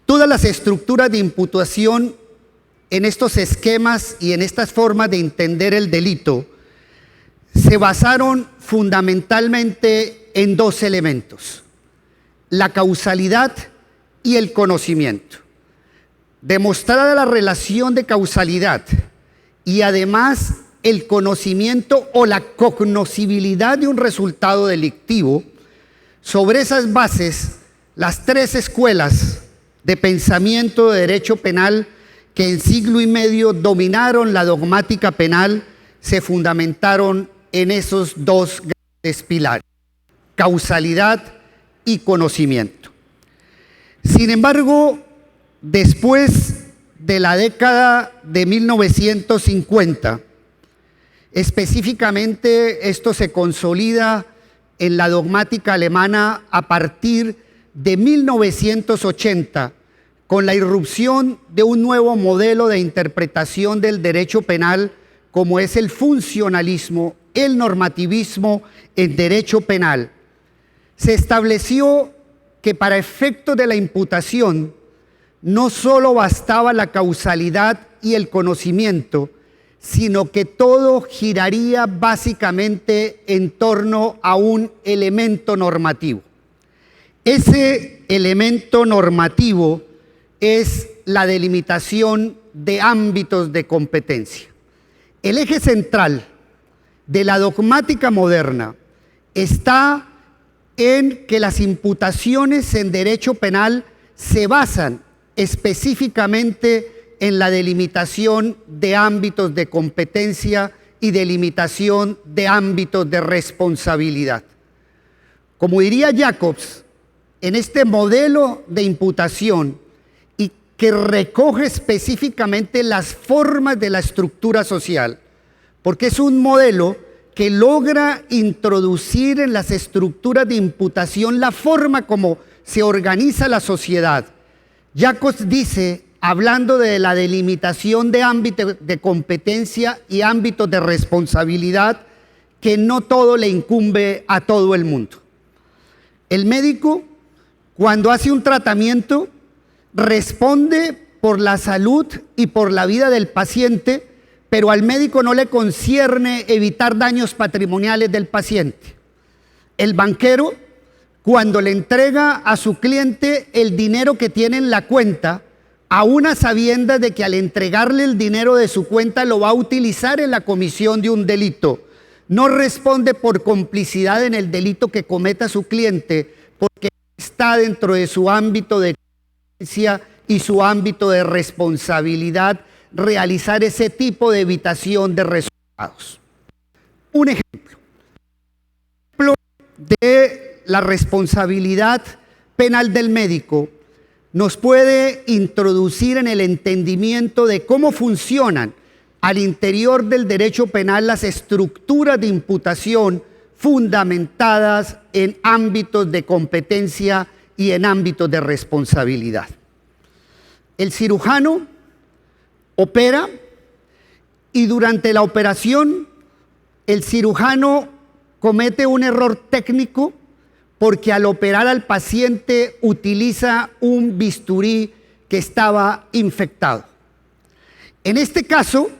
todas las estructuras de imputación en estos esquemas y en estas formas de entender el delito se basaron fundamentalmente en dos elementos: la causalidad y el conocimiento. Demostrada la relación de causalidad y además el conocimiento o la cognoscibilidad de un resultado delictivo, sobre esas bases, las tres escuelas de pensamiento de derecho penal que en siglo y medio dominaron la dogmática penal se fundamentaron en esos dos grandes pilares: causalidad y conocimiento. Sin embargo, después de la década de 1950, específicamente esto se consolida en la dogmática alemana a partir de 1980, con la irrupción de un nuevo modelo de interpretación del derecho penal como es el funcionalismo, el normativismo en derecho penal. Se estableció que para efectos de la imputación no solo bastaba la causalidad y el conocimiento, sino que todo giraría básicamente en torno a un elemento normativo. Ese elemento normativo es la delimitación de ámbitos de competencia. El eje central de la dogmática moderna está en que las imputaciones en derecho penal se basan específicamente en la delimitación de ámbitos de competencia y delimitación de ámbitos de responsabilidad. Como diría Jacobs, en este modelo de imputación y que recoge específicamente las formas de la estructura social, porque es un modelo que logra introducir en las estructuras de imputación la forma como se organiza la sociedad. Jacobs dice, hablando de la delimitación de ámbitos de competencia y ámbitos de responsabilidad, que no todo le incumbe a todo el mundo. El médico, cuando hace un tratamiento, responde por la salud y por la vida del paciente, pero al médico no le concierne evitar daños patrimoniales del paciente. El banquero, cuando le entrega a su cliente el dinero que tiene en la cuenta, aún a sabiendas de que al entregarle el dinero de su cuenta lo va a utilizar en la comisión de un delito, no responde por complicidad en el delito que cometa su cliente, porque está dentro de su ámbito de competencia y su ámbito de responsabilidad realizar ese tipo de evitación de resultados. Un ejemplo de la responsabilidad penal del médico nos puede introducir en el entendimiento de cómo funcionan al interior del derecho penal las estructuras de imputación fundamentadas en ámbitos de competencia y en ámbitos de responsabilidad. El cirujano opera y durante la operación el cirujano comete un error técnico porque al operar al paciente utiliza un bisturí que estaba infectado. En este caso,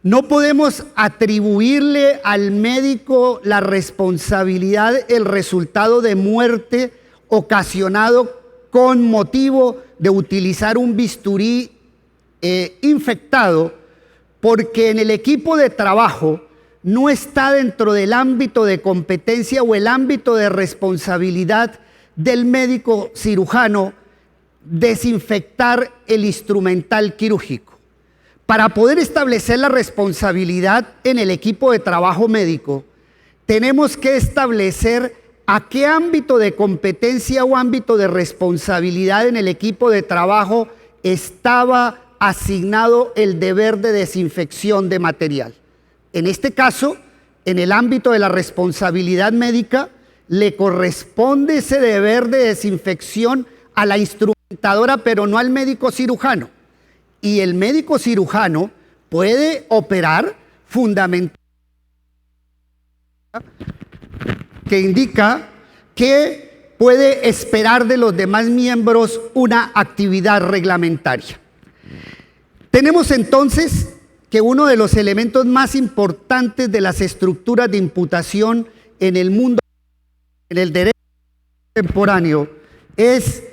no podemos atribuirle al médico la responsabilidad del resultado de muerte ocasionado con motivo de utilizar un bisturí infectado, porque en el equipo de trabajo no está dentro del ámbito de competencia o el ámbito de responsabilidad del médico cirujano desinfectar el instrumental quirúrgico. Para poder establecer la responsabilidad en el equipo de trabajo médico, tenemos que establecer a qué ámbito de competencia o ámbito de responsabilidad en el equipo de trabajo estaba asignado el deber de desinfección de material. En este caso, en el ámbito de la responsabilidad médica, le corresponde ese deber de desinfección a la instrumentadora, pero no al médico cirujano. Y el médico cirujano puede operar fundamentalmente que indica que puede esperar de los demás miembros una actividad reglamentaria. Tenemos entonces que uno de los elementos más importantes de las estructuras de imputación en el mundo, en el derecho contemporáneo, es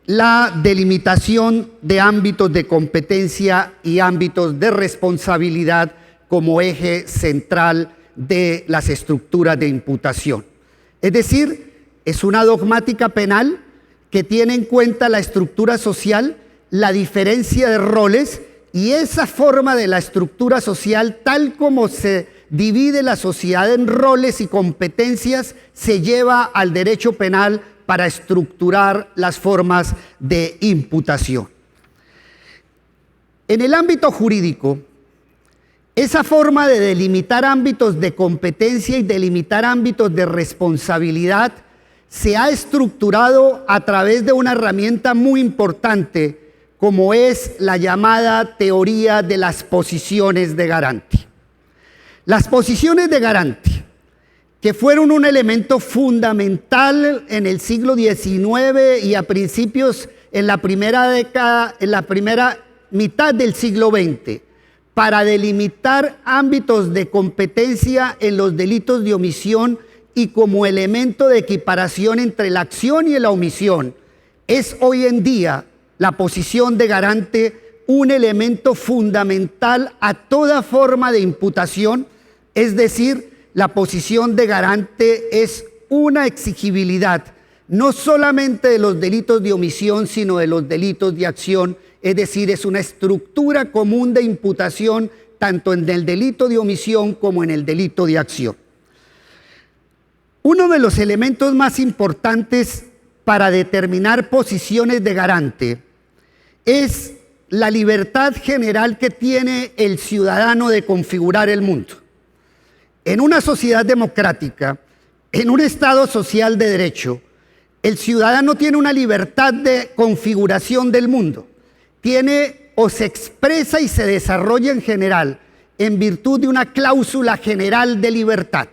la delimitación de ámbitos de competencia y ámbitos de responsabilidad como eje central de las estructuras de imputación. Es decir, es una dogmática penal que tiene en cuenta la estructura social, la diferencia de roles y esa forma de la estructura social, tal como se divide la sociedad en roles y competencias, se lleva al derecho penal para estructurar las formas de imputación. En el ámbito jurídico, esa forma de delimitar ámbitos de competencia y delimitar ámbitos de responsabilidad se ha estructurado a través de una herramienta muy importante, como es la llamada teoría de las posiciones de garante. Las posiciones de garante, que fueron un elemento fundamental en el siglo XIX y a principios en la primera década, en la primera mitad del siglo XX, para delimitar ámbitos de competencia en los delitos de omisión y como elemento de equiparación entre la acción y la omisión, es hoy en día la posición de garante un elemento fundamental a toda forma de imputación, es decir, la posición de garante es una exigibilidad, no solamente de los delitos de omisión, sino de los delitos de acción, es decir, es una estructura común de imputación tanto en el delito de omisión como en el delito de acción. Uno de los elementos más importantes para determinar posiciones de garante es la libertad general que tiene el ciudadano de configurar el mundo. En una sociedad democrática, en un Estado social de derecho, el ciudadano tiene una libertad de configuración del mundo. Tiene o se expresa y se desarrolla en general en virtud de una cláusula general de libertad.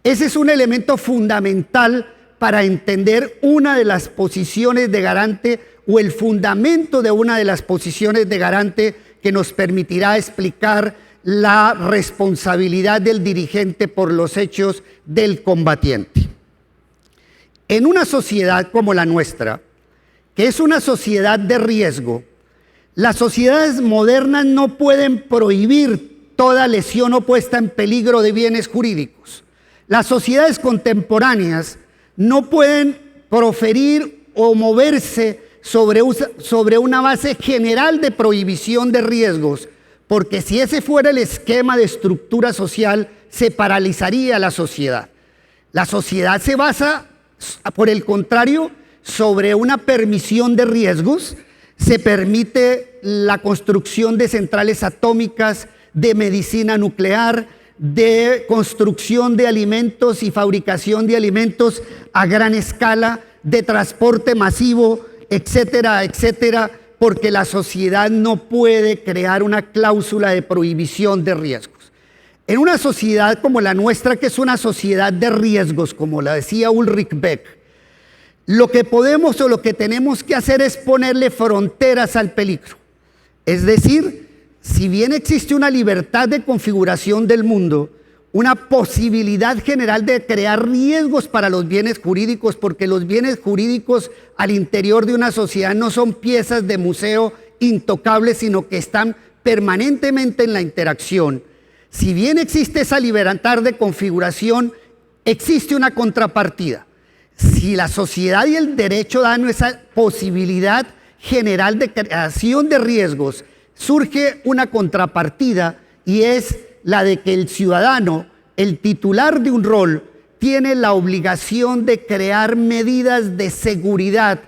Ese es un elemento fundamental para entender una de las posiciones de garante o el fundamento de una de las posiciones de garante que nos permitirá explicar la responsabilidad del dirigente por los hechos del combatiente. En una sociedad como la nuestra, que es una sociedad de riesgo, las sociedades modernas no pueden prohibir toda lesión o puesta en peligro de bienes jurídicos. Las sociedades contemporáneas no pueden proferir o moverse sobre una base general de prohibición de riesgos, porque si ese fuera el esquema de estructura social, se paralizaría la sociedad. La sociedad se basa, por el contrario, sobre una permisión de riesgos. Se permite la construcción de centrales atómicas, de medicina nuclear, de construcción de alimentos y fabricación de alimentos a gran escala, de transporte masivo, etcétera, etcétera, porque la sociedad no puede crear una cláusula de prohibición de riesgos. En una sociedad como la nuestra, que es una sociedad de riesgos, como la decía Ulrich Beck, lo que podemos o lo que tenemos que hacer es ponerle fronteras al peligro. Es decir, si bien existe una libertad de configuración del mundo, una posibilidad general de crear riesgos para los bienes jurídicos, porque los bienes jurídicos al interior de una sociedad no son piezas de museo intocables, sino que están permanentemente en la interacción. Si bien existe esa libertad de configuración, existe una contrapartida. Si la sociedad y el derecho dan esa posibilidad general de creación de riesgos, surge una contrapartida, y es la de que el ciudadano, el titular de un rol, tiene la obligación de crear medidas de seguridad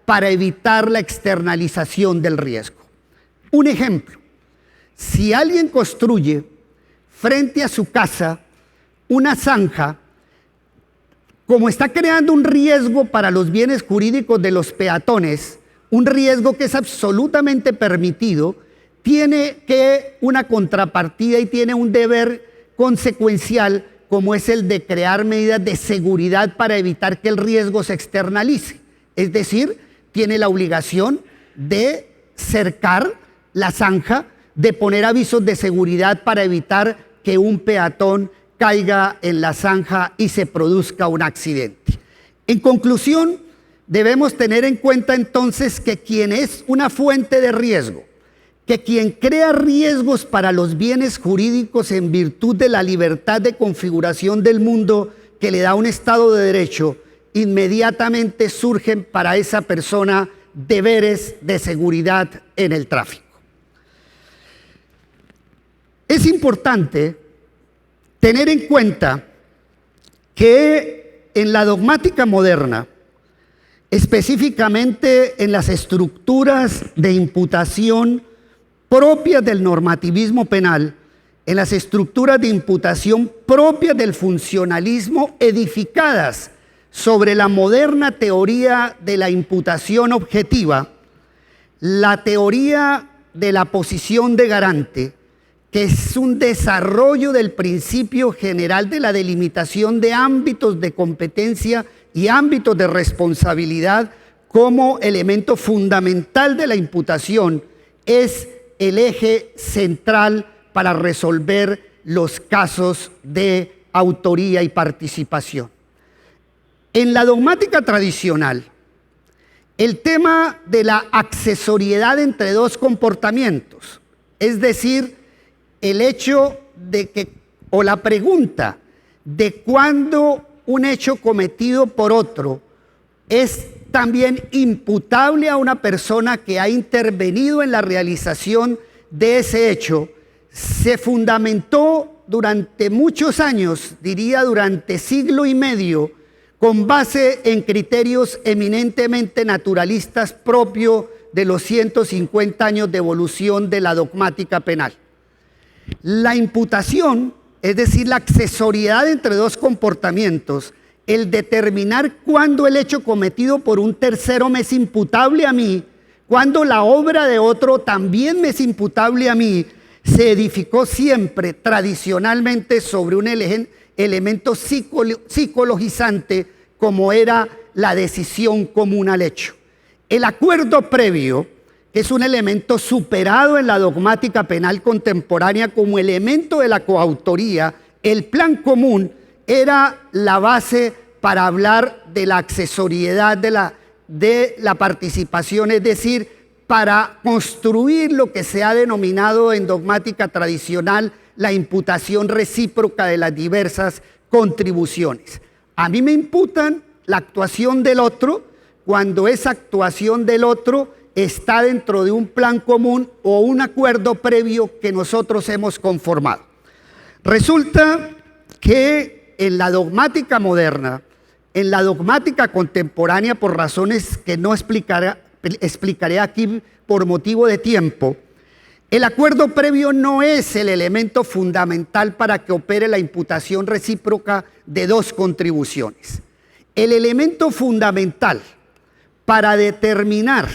para evitar la externalización del riesgo. Un ejemplo: si alguien construye frente a su casa una zanja, como está creando un riesgo para los bienes jurídicos de los peatones, un riesgo que es absolutamente permitido, tiene que una contrapartida y tiene un deber consecuencial, como es el de crear medidas de seguridad para evitar que el riesgo se externalice. Es decir, tiene la obligación de cercar la zanja, de poner avisos de seguridad para evitar que un peatón caiga en la zanja y se produzca un accidente. En conclusión, debemos tener en cuenta entonces que quien es una fuente de riesgo, que quien crea riesgos para los bienes jurídicos en virtud de la libertad de configuración del mundo que le da un Estado de Derecho, inmediatamente surgen para esa persona deberes de seguridad en el tráfico. Es importante tener en cuenta que en la dogmática moderna, específicamente en las estructuras de imputación propias del normativismo penal, en las estructuras de imputación propias del funcionalismo, edificadas sobre la moderna teoría de la imputación objetiva, la teoría de la posición de garante, que es un desarrollo del principio general de la delimitación de ámbitos de competencia y ámbitos de responsabilidad como elemento fundamental de la imputación, es el eje central para resolver los casos de autoría y participación. En la dogmática tradicional, el tema de la accesoriedad entre dos comportamientos, es decir, el hecho de que, o la pregunta de cuándo un hecho cometido por otro es también imputable a una persona que ha intervenido en la realización de ese hecho, se fundamentó durante muchos años, diría durante siglo y medio, con base en criterios eminentemente naturalistas propios de los 150 años de evolución de la dogmática penal. La imputación, es decir, la accesoriedad entre dos comportamientos, el determinar cuándo el hecho cometido por un tercero me es imputable a mí, cuándo la obra de otro también me es imputable a mí, se edificó siempre tradicionalmente sobre un elemento psicologizante como era la decisión común al hecho. El acuerdo previo, que es un elemento superado en la dogmática penal contemporánea como elemento de la coautoría, el plan común era la base para hablar de la accesoriedad de la participación, es decir, para construir lo que se ha denominado en dogmática tradicional la imputación recíproca de las diversas contribuciones. A mí me imputan la actuación del otro cuando esa actuación del otro está dentro de un plan común o un acuerdo previo que nosotros hemos conformado. Resulta que en la dogmática moderna, en la dogmática contemporánea, por razones que no explicaré aquí por motivo de tiempo, El acuerdo previo no es el elemento fundamental para que opere la imputación recíproca de dos contribuciones. El elemento fundamental para determinar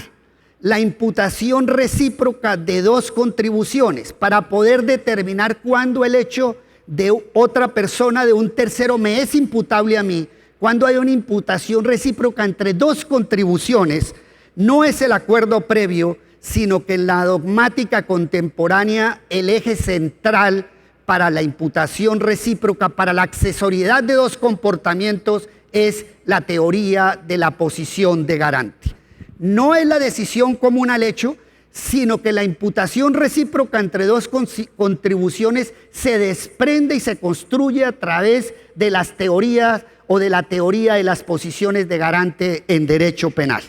la imputación recíproca de dos contribuciones, para poder determinar cuándo el hecho de otra persona, de un tercero, me es imputable a mí, cuando hay una imputación recíproca entre dos contribuciones, no es el acuerdo previo, sino que en la dogmática contemporánea el eje central para la imputación recíproca, para la accesoriedad de dos comportamientos, es la teoría de la posición de garante. No es la decisión común al hecho, sino que la imputación recíproca entre dos contribuciones se desprende y se construye a través de las teorías o de la teoría de las posiciones de garante en derecho penal.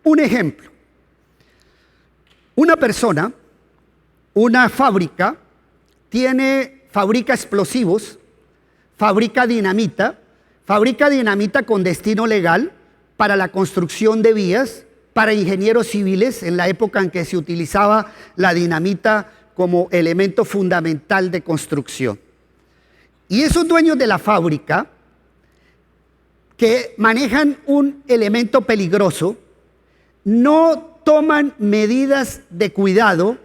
Un ejemplo. Una persona, una fábrica, fabrica explosivos, fabrica dinamita con destino legal para la construcción de vías, para ingenieros civiles, en la época en que se utilizaba la dinamita como elemento fundamental de construcción. Y esos dueños de la fábrica, que manejan un elemento peligroso, no toman medidas de cuidado,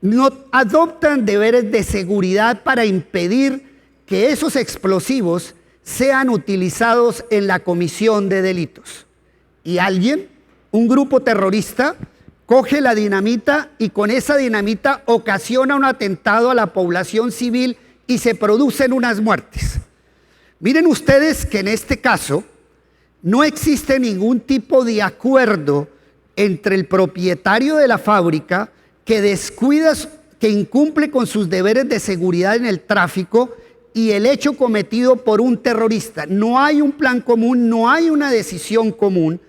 no adoptan deberes de seguridad para impedir que esos explosivos sean utilizados en la comisión de delitos. Y alguien, un grupo terrorista, coge la dinamita y con esa dinamita ocasiona un atentado a la población civil y se producen unas muertes. Miren ustedes que en este caso no existe ningún tipo de acuerdo entre el propietario de la fábrica que descuida, que incumple con sus deberes de seguridad en el tráfico y el hecho cometido por un terrorista. No hay un plan común, no hay una decisión común,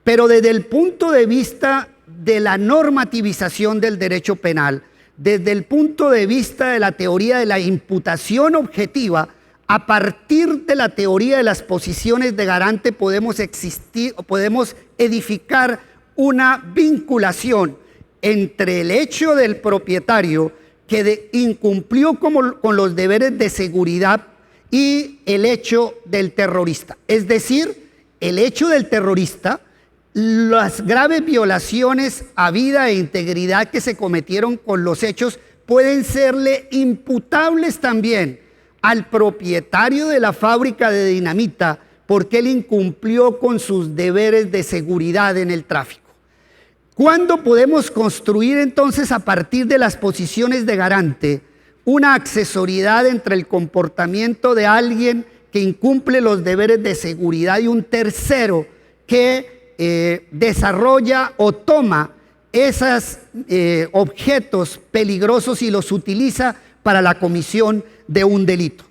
pero desde el punto de vista de la normativización del derecho penal, desde el punto de vista de la teoría de la imputación objetiva, a partir de la teoría de las posiciones de garante podemos edificar una vinculación entre el hecho del propietario que incumplió con los deberes de seguridad y el hecho del terrorista. Es decir, el hecho del terrorista, las graves violaciones a vida e integridad que se cometieron con los hechos pueden serle imputables también al propietario de la fábrica de dinamita porque él incumplió con sus deberes de seguridad en el tráfico. ¿Cuándo podemos construir entonces a partir de las posiciones de garante una accesoriedad entre el comportamiento de alguien que incumple los deberes de seguridad y un tercero que desarrolla o toma esos objetos peligrosos y los utiliza para la comisión de un delito?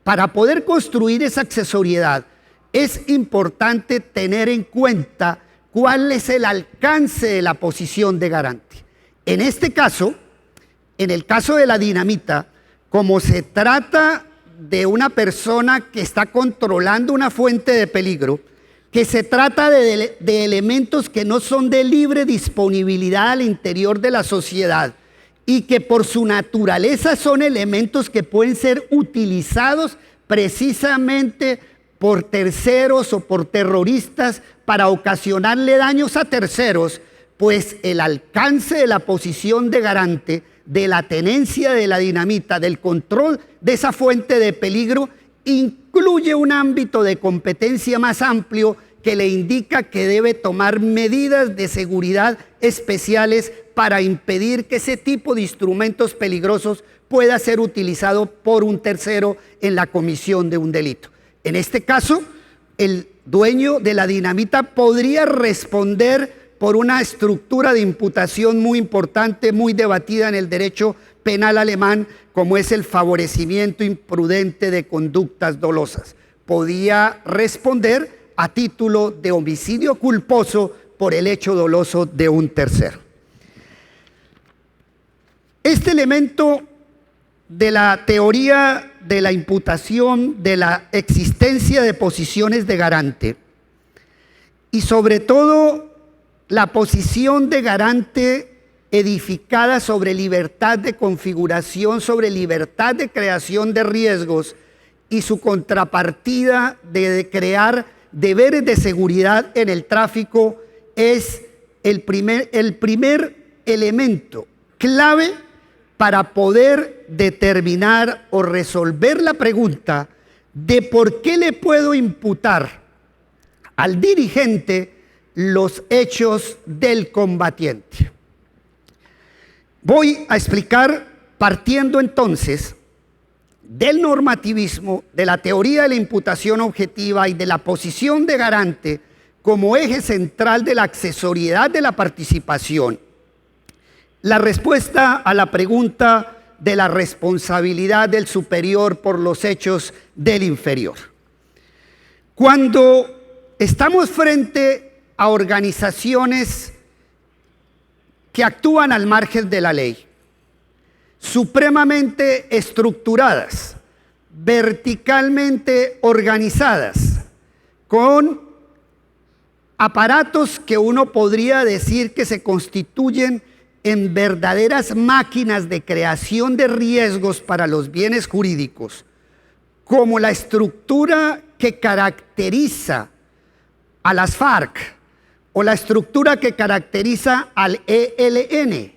Para poder construir esa accesoriedad es importante tener en cuenta cuál es el alcance de la posición de garante. En este caso, en el caso de la dinamita, como se trata de una persona que está controlando una fuente de peligro, que se trata de elementos que no son de libre disponibilidad al interior de la sociedad y que por su naturaleza son elementos que pueden ser utilizados precisamente por terceros o por terroristas para ocasionarle daños a terceros, pues el alcance de la posición de garante, de la tenencia de la dinamita, del control de esa fuente de peligro, incluye un ámbito de competencia más amplio que le indica que debe tomar medidas de seguridad especiales para impedir que ese tipo de instrumentos peligrosos pueda ser utilizado por un tercero en la comisión de un delito. En este caso, el dueño de la dinamita podría responder por una estructura de imputación muy importante, muy debatida en el derecho penal alemán, como es el favorecimiento imprudente de conductas dolosas. Podía responder a título de homicidio culposo por el hecho doloso de un tercero. Este elemento de la teoría de la imputación, de la existencia de posiciones de garante y sobre todo la posición de garante edificada sobre libertad de configuración, sobre libertad de creación de riesgos, y su contrapartida de crear deberes de seguridad en el tráfico es el primer elemento clave para poder determinar o resolver la pregunta de por qué le puedo imputar al dirigente los hechos del combatiente. Voy a explicar, partiendo entonces del normativismo, de la teoría de la imputación objetiva y de la posición de garante como eje central de la accesoriedad de la participación, la respuesta a la pregunta de la responsabilidad del superior por los hechos del inferior. Cuando estamos frente a organizaciones que actúan al margen de la ley, supremamente estructuradas, verticalmente organizadas, con aparatos que uno podría decir que se constituyen en verdaderas máquinas de creación de riesgos para los bienes jurídicos, como la estructura que caracteriza a las FARC o la estructura que caracteriza al ELN,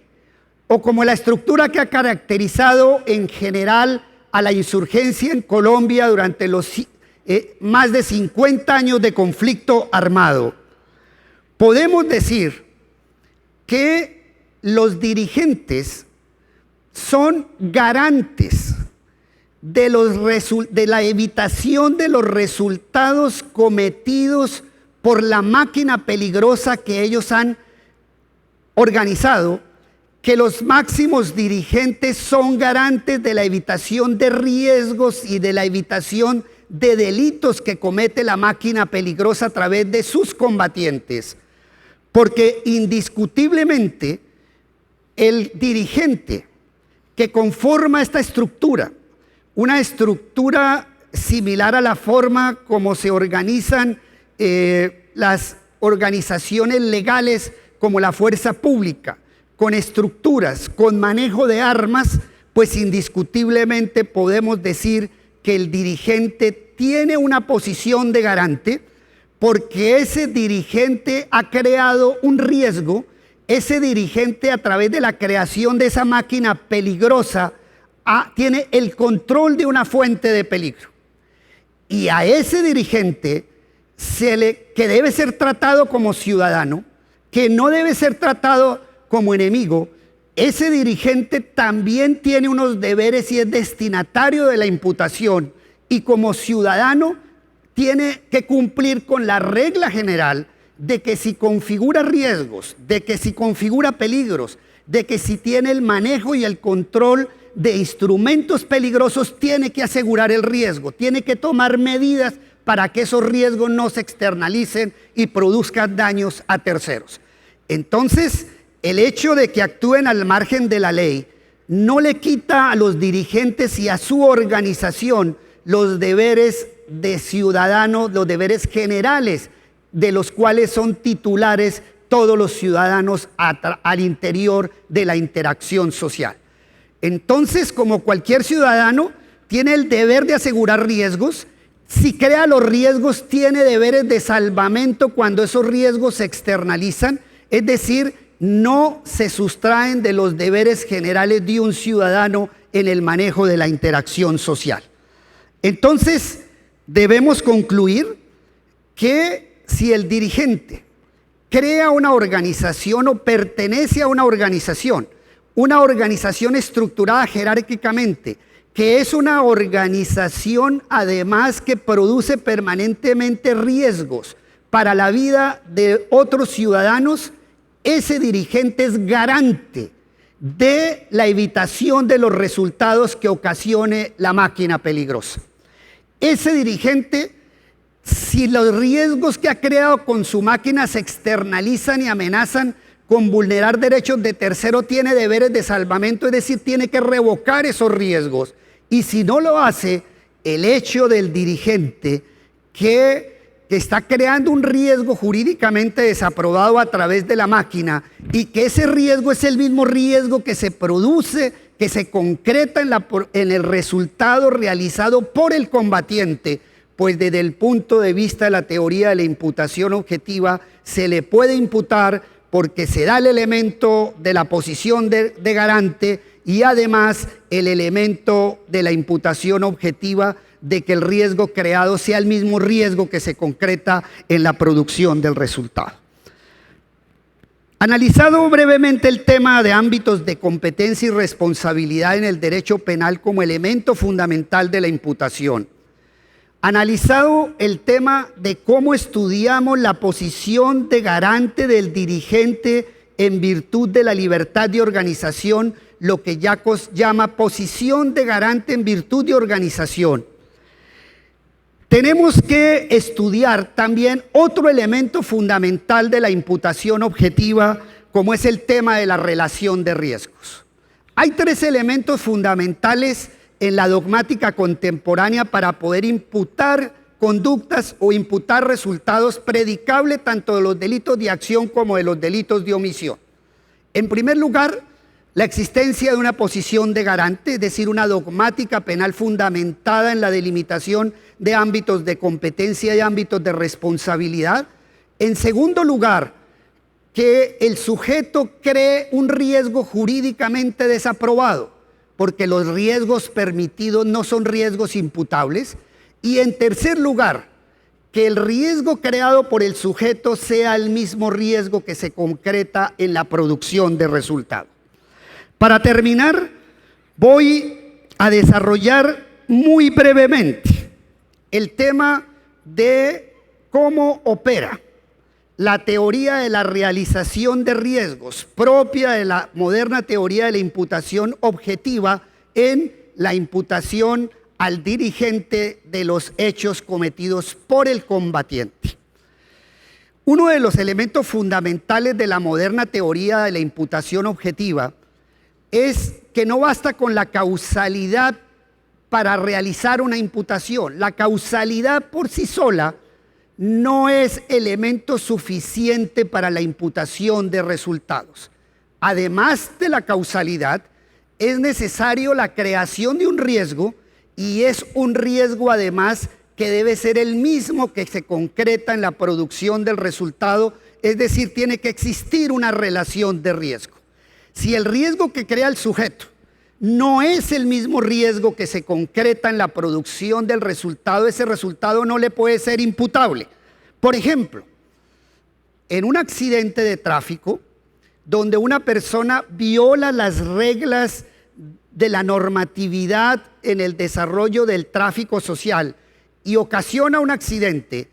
o como la estructura que ha caracterizado en general a la insurgencia en Colombia durante los más de 50 años de conflicto armado. Podemos decir que los dirigentes son garantes de la evitación de los resultados cometidos por la máquina peligrosa que ellos han organizado, que los máximos dirigentes son garantes de la evitación de riesgos y de la evitación de delitos que comete la máquina peligrosa a través de sus combatientes. Porque indiscutiblemente el dirigente que conforma esta estructura, una estructura similar a la forma como se organizan las organizaciones legales como la fuerza pública, con estructuras, con manejo de armas, pues indiscutiblemente podemos decir que el dirigente tiene una posición de garante, porque ese dirigente ha creado un riesgo, ese dirigente a través de la creación de esa máquina peligrosa tiene el control de una fuente de peligro. Y a ese dirigente que debe ser tratado como ciudadano, que no debe ser tratado como enemigo, ese dirigente también tiene unos deberes y es destinatario de la imputación, y como ciudadano tiene que cumplir con la regla general de que si configura riesgos, de que si configura peligros, de que si tiene el manejo y el control de instrumentos peligrosos, tiene que asegurar el riesgo, tiene que tomar medidas para que esos riesgos no se externalicen y produzcan daños a terceros. Entonces, el hecho de que actúen al margen de la ley no le quita a los dirigentes y a su organización los deberes de ciudadano, los deberes generales de los cuales son titulares todos los ciudadanos al interior de la interacción social. Entonces, como cualquier ciudadano, tiene el deber de asegurar riesgos. Si crea los riesgos, tiene deberes de salvamento cuando esos riesgos se externalizan, es decir, no se sustraen de los deberes generales de un ciudadano en el manejo de la interacción social. Entonces, debemos concluir que si el dirigente crea una organización o pertenece a una organización estructurada jerárquicamente, que es una organización además que produce permanentemente riesgos para la vida de otros ciudadanos, ese dirigente es garante de la evitación de los resultados que ocasione la máquina peligrosa. Ese dirigente, si los riesgos que ha creado con su máquina se externalizan y amenazan con vulnerar derechos de tercero, tiene deberes de salvamento, es decir, tiene que revocar esos riesgos. Y si no lo hace, el hecho del dirigente que que está creando un riesgo jurídicamente desaprobado a través de la máquina y que ese riesgo es el mismo riesgo que se produce, que se concreta en el resultado realizado por el combatiente, pues desde el punto de vista de la teoría de la imputación objetiva se le puede imputar porque se da el elemento de la posición de garante y además el elemento de la imputación objetiva de que el riesgo creado sea el mismo riesgo que se concreta en la producción del resultado. Analizado brevemente el tema de ámbitos de competencia y responsabilidad en el derecho penal como elemento fundamental de la imputación, analizado el tema de cómo estudiamos la posición de garante del dirigente en virtud de la libertad de organización, lo que Jacobs llama posición de garante en virtud de organización, tenemos que estudiar también otro elemento fundamental de la imputación objetiva, como es el tema de la relación de riesgos. Hay tres elementos fundamentales en la dogmática contemporánea para poder imputar conductas o imputar resultados predicables tanto de los delitos de acción como de los delitos de omisión. En primer lugar, la existencia de una posición de garante, es decir, una dogmática penal fundamentada en la delimitación de ámbitos de competencia y ámbitos de responsabilidad. En segundo lugar, que el sujeto cree un riesgo jurídicamente desaprobado, porque los riesgos permitidos no son riesgos imputables. Y en tercer lugar, que el riesgo creado por el sujeto sea el mismo riesgo que se concreta en la producción de resultados. Para terminar, voy a desarrollar muy brevemente el tema de cómo opera la teoría de la realización de riesgos propia de la moderna teoría de la imputación objetiva en la imputación al dirigente de los hechos cometidos por el combatiente. Uno de los elementos fundamentales de la moderna teoría de la imputación objetiva es que no basta con la causalidad para realizar una imputación. La causalidad por sí sola no es elemento suficiente para la imputación de resultados. Además de la causalidad, es necesario la creación de un riesgo, y es un riesgo además que debe ser el mismo que se concreta en la producción del resultado, es decir, tiene que existir una relación de riesgo. Si el riesgo que crea el sujeto no es el mismo riesgo que se concreta en la producción del resultado, ese resultado no le puede ser imputable. Por ejemplo, en un accidente de tráfico donde una persona viola las reglas de la normatividad en el desarrollo del tráfico social y ocasiona un accidente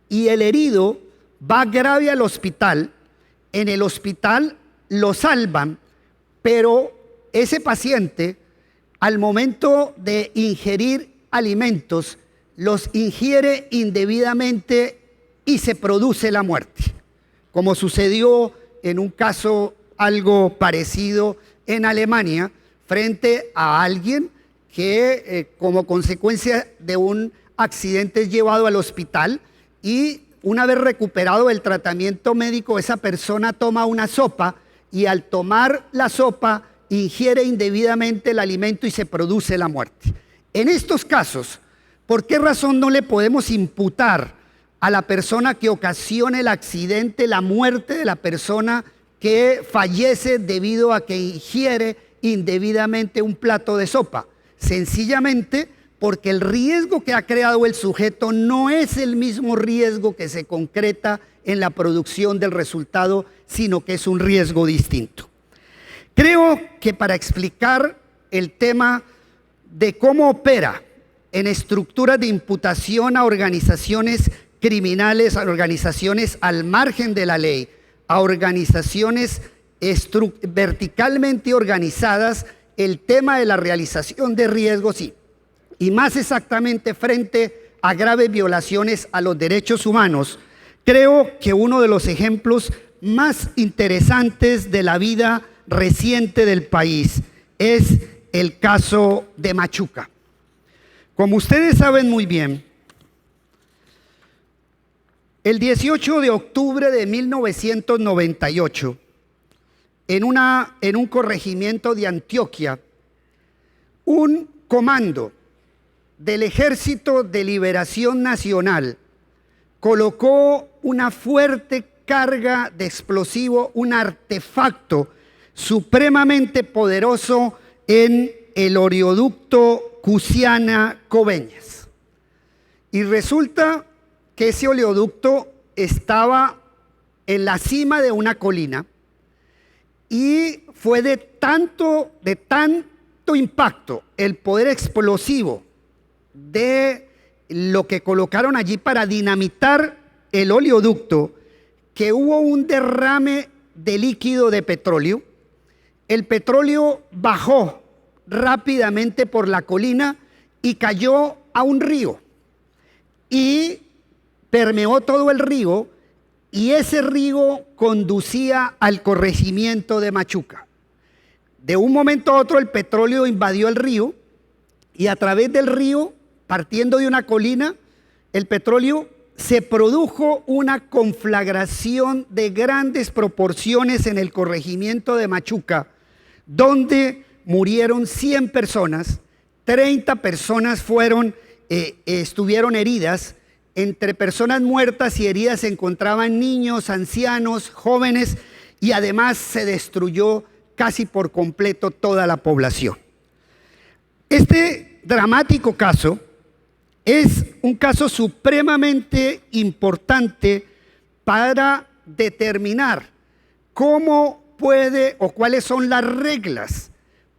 y el herido va grave al hospital, en el hospital lo salvan, pero ese paciente al momento de ingerir alimentos los ingiere indebidamente y se produce la muerte, como sucedió en un caso algo parecido en Alemania frente a alguien que como consecuencia de un accidente es llevado al hospital y una vez recuperado el tratamiento médico esa persona toma una sopa y al tomar la sopa ingiere indebidamente el alimento y se produce la muerte. En estos casos, ¿por qué razón no le podemos imputar a la persona que ocasiona el accidente la muerte de la persona que fallece debido a que ingiere indebidamente un plato de sopa? Sencillamente porque el riesgo que ha creado el sujeto no es el mismo riesgo que se concreta en la producción del resultado, sino que es un riesgo distinto. Creo que para explicar el tema de cómo opera en estructuras de imputación a organizaciones criminales, a organizaciones al margen de la ley, a organizaciones verticalmente organizadas, el tema de la realización de riesgos y más exactamente frente a graves violaciones a los derechos humanos, creo que uno de los ejemplos más interesantes de la vida reciente del país es el caso de Machuca. Como ustedes saben muy bien, El 18 de octubre de 1998, en un corregimiento de Antioquia, un comando del Ejército de Liberación Nacional colocó una fuerte carga de explosivo, un artefacto supremamente poderoso en el oleoducto Cusiana-Coveñas. Y resulta que ese oleoducto estaba en la cima de una colina y fue de tanto impacto el poder explosivo de lo que colocaron allí para dinamitar el oleoducto, que hubo un derrame de líquido de petróleo. El petróleo bajó rápidamente por la colina y cayó a un río y permeó todo el río, y ese río conducía al corregimiento de Machuca. De un momento a otro el petróleo invadió el río y a través del río, partiendo de una colina, el petróleo se produjo una conflagración de grandes proporciones en el corregimiento de Machuca, donde murieron 100 personas, 30 personas estuvieron heridas. Entre personas muertas y heridas se encontraban niños, ancianos, jóvenes, y además se destruyó casi por completo toda la población. Este dramático caso es un caso supremamente importante para determinar cómo puede o cuáles son las reglas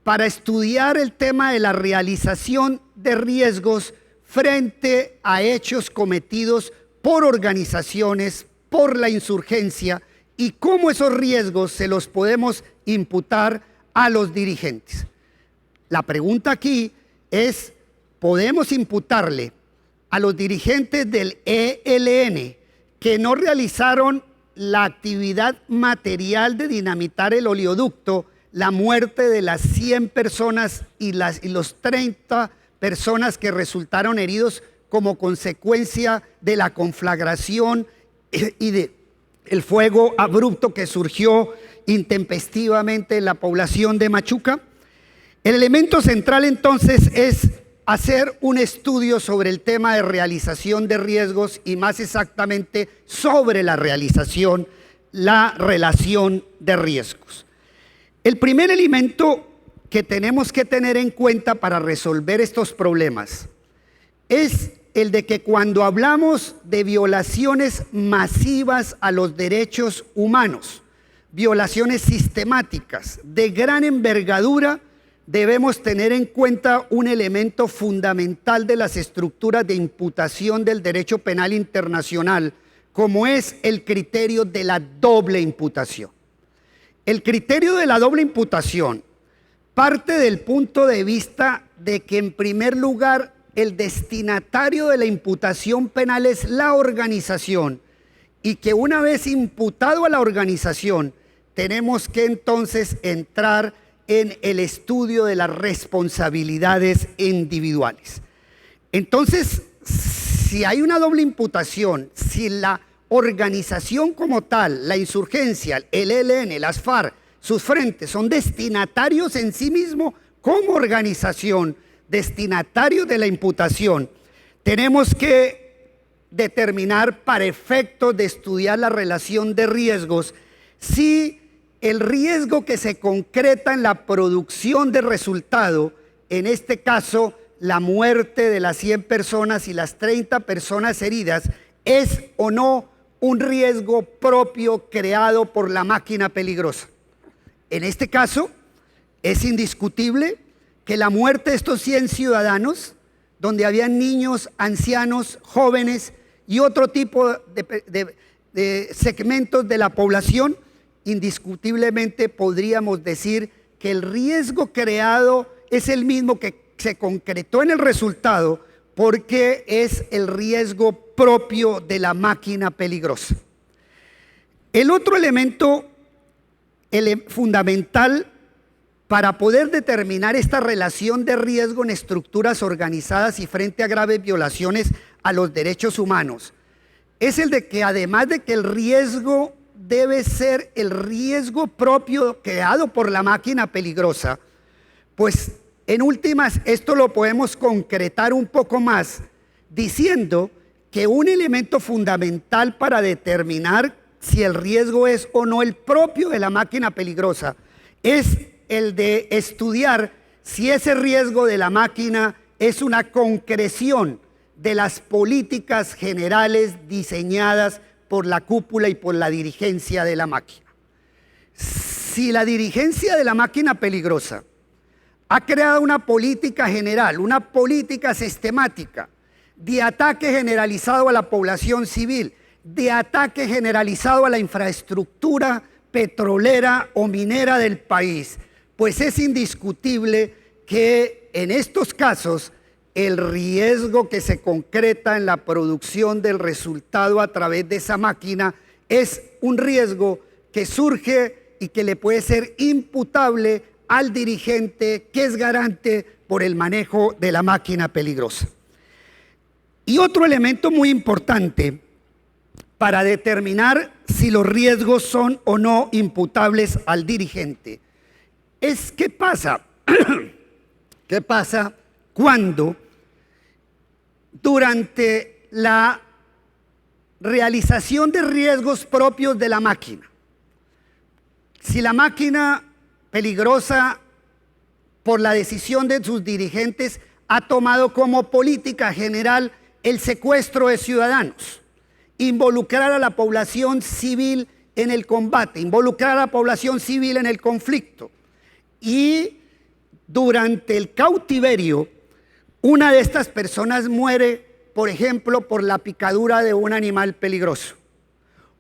para estudiar el tema de la realización de riesgos frente a hechos cometidos por organizaciones, por la insurgencia, y cómo esos riesgos se los podemos imputar a los dirigentes. La pregunta aquí es, ¿podemos imputarle a los dirigentes del ELN que no realizaron la actividad material de dinamitar el oleoducto la muerte de las 100 personas y los 30 personas que resultaron heridos como consecuencia de la conflagración y del fuego abrupto que surgió intempestivamente en la población de Machuca? El elemento central entonces es hacer un estudio sobre el tema de realización de riesgos y más exactamente sobre la relación de riesgos. El primer elemento que tenemos que tener en cuenta para resolver estos problemas es el de que cuando hablamos de violaciones masivas a los derechos humanos, violaciones sistemáticas de gran envergadura, debemos tener en cuenta un elemento fundamental de las estructuras de imputación del derecho penal internacional, como es el criterio de la doble imputación. El criterio de la doble imputación parte del punto de vista de que, en primer lugar, el destinatario de la imputación penal es la organización, y que una vez imputado a la organización, tenemos que entonces entrar en el estudio de las responsabilidades individuales. Entonces, si hay una doble imputación, si la organización como tal, la insurgencia, el ELN, las FARC, sus frentes son destinatarios en sí mismos como organización, destinatarios de la imputación, tenemos que determinar para efectos de estudiar la relación de riesgos si el riesgo que se concreta en la producción de resultado, en este caso la muerte de las 100 personas y las 30 personas heridas, es o no un riesgo propio creado por la máquina peligrosa. En este caso, es indiscutible que la muerte de estos 100 ciudadanos, donde habían niños, ancianos, jóvenes y otro tipo de segmentos de la población, indiscutiblemente podríamos decir que el riesgo creado es el mismo que se concretó en el resultado, porque es el riesgo propio de la máquina peligrosa. El otro elemento fundamental para poder determinar esta relación de riesgo en estructuras organizadas y frente a graves violaciones a los derechos humanos es el de que además de que el riesgo debe ser el riesgo propio creado por la máquina peligrosa, pues en últimas esto lo podemos concretar un poco más diciendo que un elemento fundamental para determinar si el riesgo es o no el propio de la máquina peligrosa es el de estudiar si ese riesgo de la máquina es una concreción de las políticas generales diseñadas por la cúpula y por la dirigencia de la máquina. Si la dirigencia de la máquina peligrosa ha creado una política general, una política sistemática de ataque generalizado a la población civil, de ataque generalizado a la infraestructura petrolera o minera del país, pues es indiscutible que en estos casos el riesgo que se concreta en la producción del resultado a través de esa máquina es un riesgo que surge y que le puede ser imputable al dirigente que es garante por el manejo de la máquina peligrosa. Y otro elemento muy importante para determinar si los riesgos son o no imputables al dirigente es qué pasa, qué pasa cuando durante la realización de riesgos propios de la máquina, si la máquina peligrosa por la decisión de sus dirigentes ha tomado como política general el secuestro de ciudadanos, involucrar a la población civil en el combate, involucrar a la población civil en el conflicto, y durante el cautiverio una de estas personas muere, por ejemplo, por la picadura de un animal peligroso.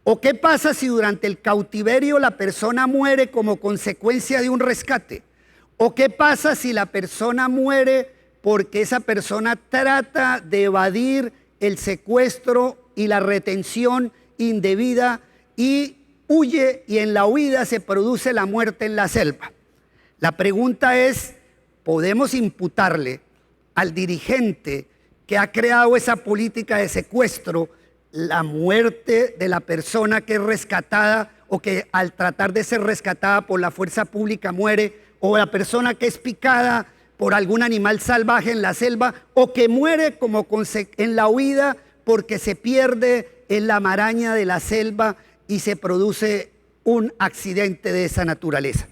¿O qué pasa si durante el cautiverio la persona muere como consecuencia de un rescate? ¿O qué pasa si la persona muere porque esa persona trata de evadir el secuestro y la retención indebida y huye, y en la huida se produce la muerte en la selva? La pregunta es, ¿podemos imputarle al dirigente que ha creado esa política de secuestro la muerte de la persona que es rescatada o que al tratar de ser rescatada por la fuerza pública muere, o la persona que es picada por algún animal salvaje en la selva, o que muere como en la huida porque se pierde en la maraña de la selva y se produce un accidente de esa naturaleza?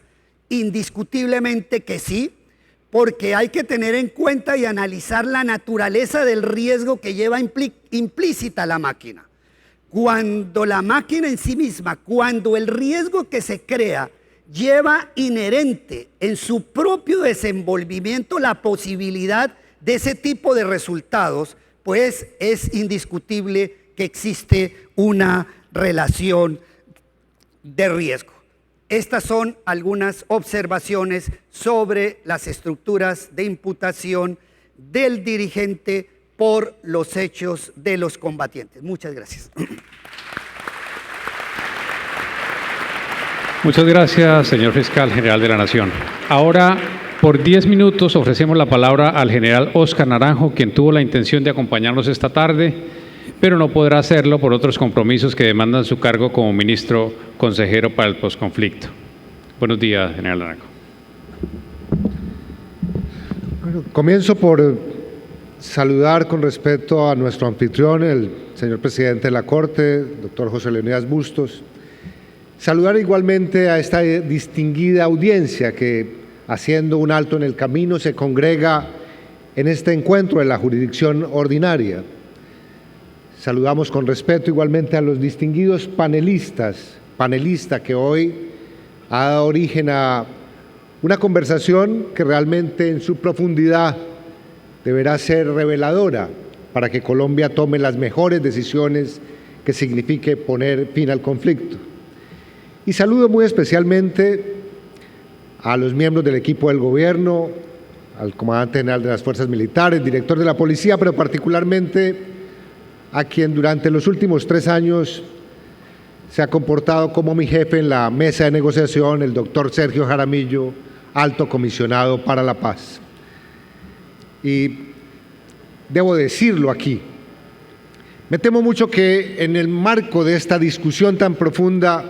Indiscutiblemente que sí, porque hay que tener en cuenta y analizar la naturaleza del riesgo que lleva implícita la máquina. Cuando la máquina en sí misma, cuando el riesgo que se crea lleva inherente en su propio desenvolvimiento la posibilidad de ese tipo de resultados, pues es indiscutible que existe una relación de riesgo. Estas son algunas observaciones sobre las estructuras de imputación del dirigente por los hechos de los combatientes. Muchas gracias. Muchas gracias, señor Fiscal General de la Nación. Ahora, por 10 minutos, ofrecemos la palabra al general Óscar Naranjo, quien tuvo la intención de acompañarnos esta tarde, pero no podrá hacerlo por otros compromisos que demandan su cargo como ministro consejero para el posconflicto. Buenos días, general Naranjo. Bueno, comienzo por saludar con respeto a nuestro anfitrión, el señor presidente de la Corte, doctor José Leonidas Bustos. Saludar igualmente a esta distinguida audiencia que, haciendo un alto en el camino, se congrega en este encuentro de la jurisdicción ordinaria. Saludamos con respeto igualmente a los distinguidos panelista que hoy ha dado origen a una conversación que realmente en su profundidad deberá ser reveladora para que Colombia tome las mejores decisiones que signifique poner fin al conflicto. Y saludo muy especialmente a los miembros del equipo del gobierno, al comandante general de las fuerzas militares, director de la policía, pero particularmente a quien durante los últimos 3 años se ha comportado como mi jefe en la mesa de negociación, el doctor Sergio Jaramillo, alto comisionado para la paz. Y debo decirlo aquí, Me temo mucho que en el marco de esta discusión tan profunda,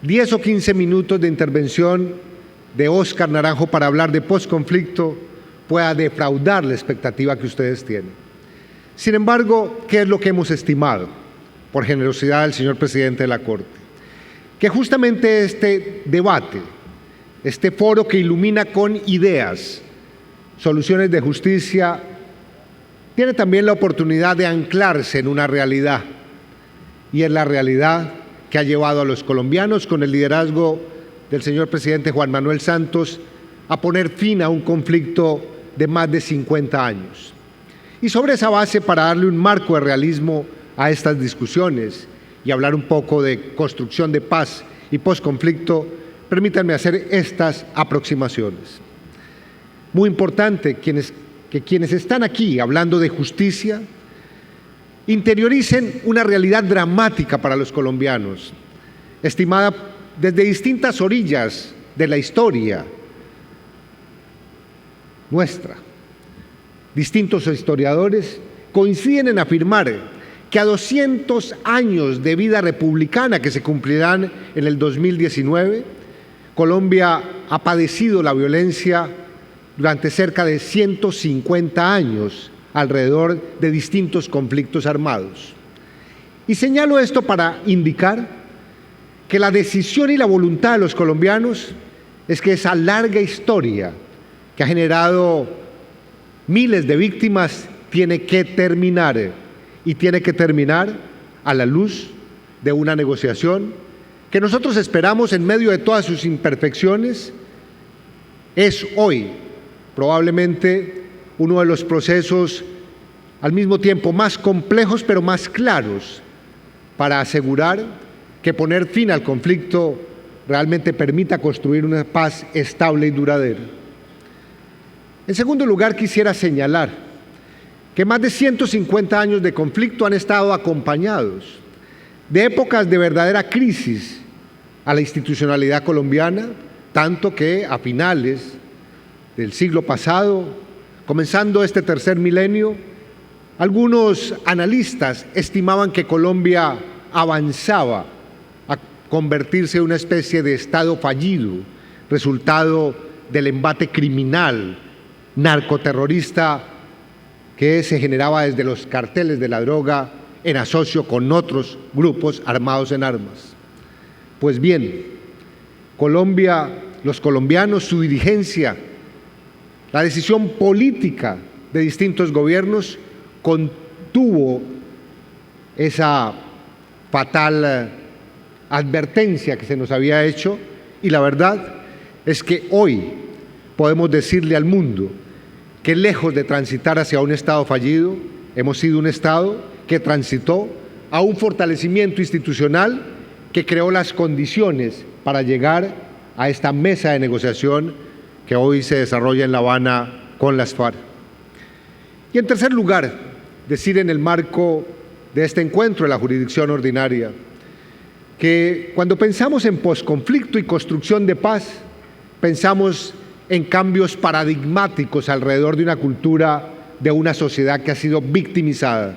10 o 15 minutos de intervención de Óscar Naranjo para hablar de posconflicto pueda defraudar la expectativa que ustedes tienen. Sin embargo, ¿qué es lo que hemos estimado, por generosidad del señor presidente de la Corte? Que justamente este debate, este foro que ilumina con ideas soluciones de justicia, tiene también la oportunidad de anclarse en una realidad, y es la realidad que ha llevado a los colombianos, con el liderazgo del señor presidente Juan Manuel Santos, a poner fin a un conflicto de más de 50 años. Y sobre esa base, para darle un marco de realismo a estas discusiones y hablar un poco de construcción de paz y posconflicto, permítanme hacer estas aproximaciones. Muy importante que quienes están aquí hablando de justicia interioricen una realidad dramática para los colombianos, estimada desde distintas orillas de la historia nuestra. Distintos historiadores coinciden en afirmar que a 200 años de vida republicana que se cumplirán en el 2019, Colombia ha padecido la violencia durante cerca de 150 años alrededor de distintos conflictos armados. Y señalo esto para indicar que la decisión y la voluntad de los colombianos es que esa larga historia que ha generado miles de víctimas tiene que terminar, y tiene que terminar a la luz de una negociación que nosotros esperamos, en medio de todas sus imperfecciones, es hoy probablemente uno de los procesos al mismo tiempo más complejos pero más claros para asegurar que poner fin al conflicto realmente permita construir una paz estable y duradera. En segundo lugar, quisiera señalar que más de 150 años de conflicto han estado acompañados de épocas de verdadera crisis a la institucionalidad colombiana, tanto que a finales del siglo pasado, comenzando este tercer milenio, algunos analistas estimaban que Colombia avanzaba a convertirse en una especie de Estado fallido, resultado del embate criminal, narcoterrorista que se generaba desde los carteles de la droga en asocio con otros grupos armados en armas. Pues bien, Colombia, los colombianos, su dirigencia, la decisión política de distintos gobiernos contuvo esa fatal advertencia que se nos había hecho, y la verdad es que hoy podemos decirle al mundo que, lejos de transitar hacia un Estado fallido, hemos sido un Estado que transitó a un fortalecimiento institucional que creó las condiciones para llegar a esta mesa de negociación que hoy se desarrolla en La Habana con las FARC. Y en tercer lugar, decir en el marco de este encuentro de la jurisdicción ordinaria, que cuando pensamos en posconflicto y construcción de paz, pensamos en cambios paradigmáticos alrededor de una cultura, de una sociedad que ha sido victimizada.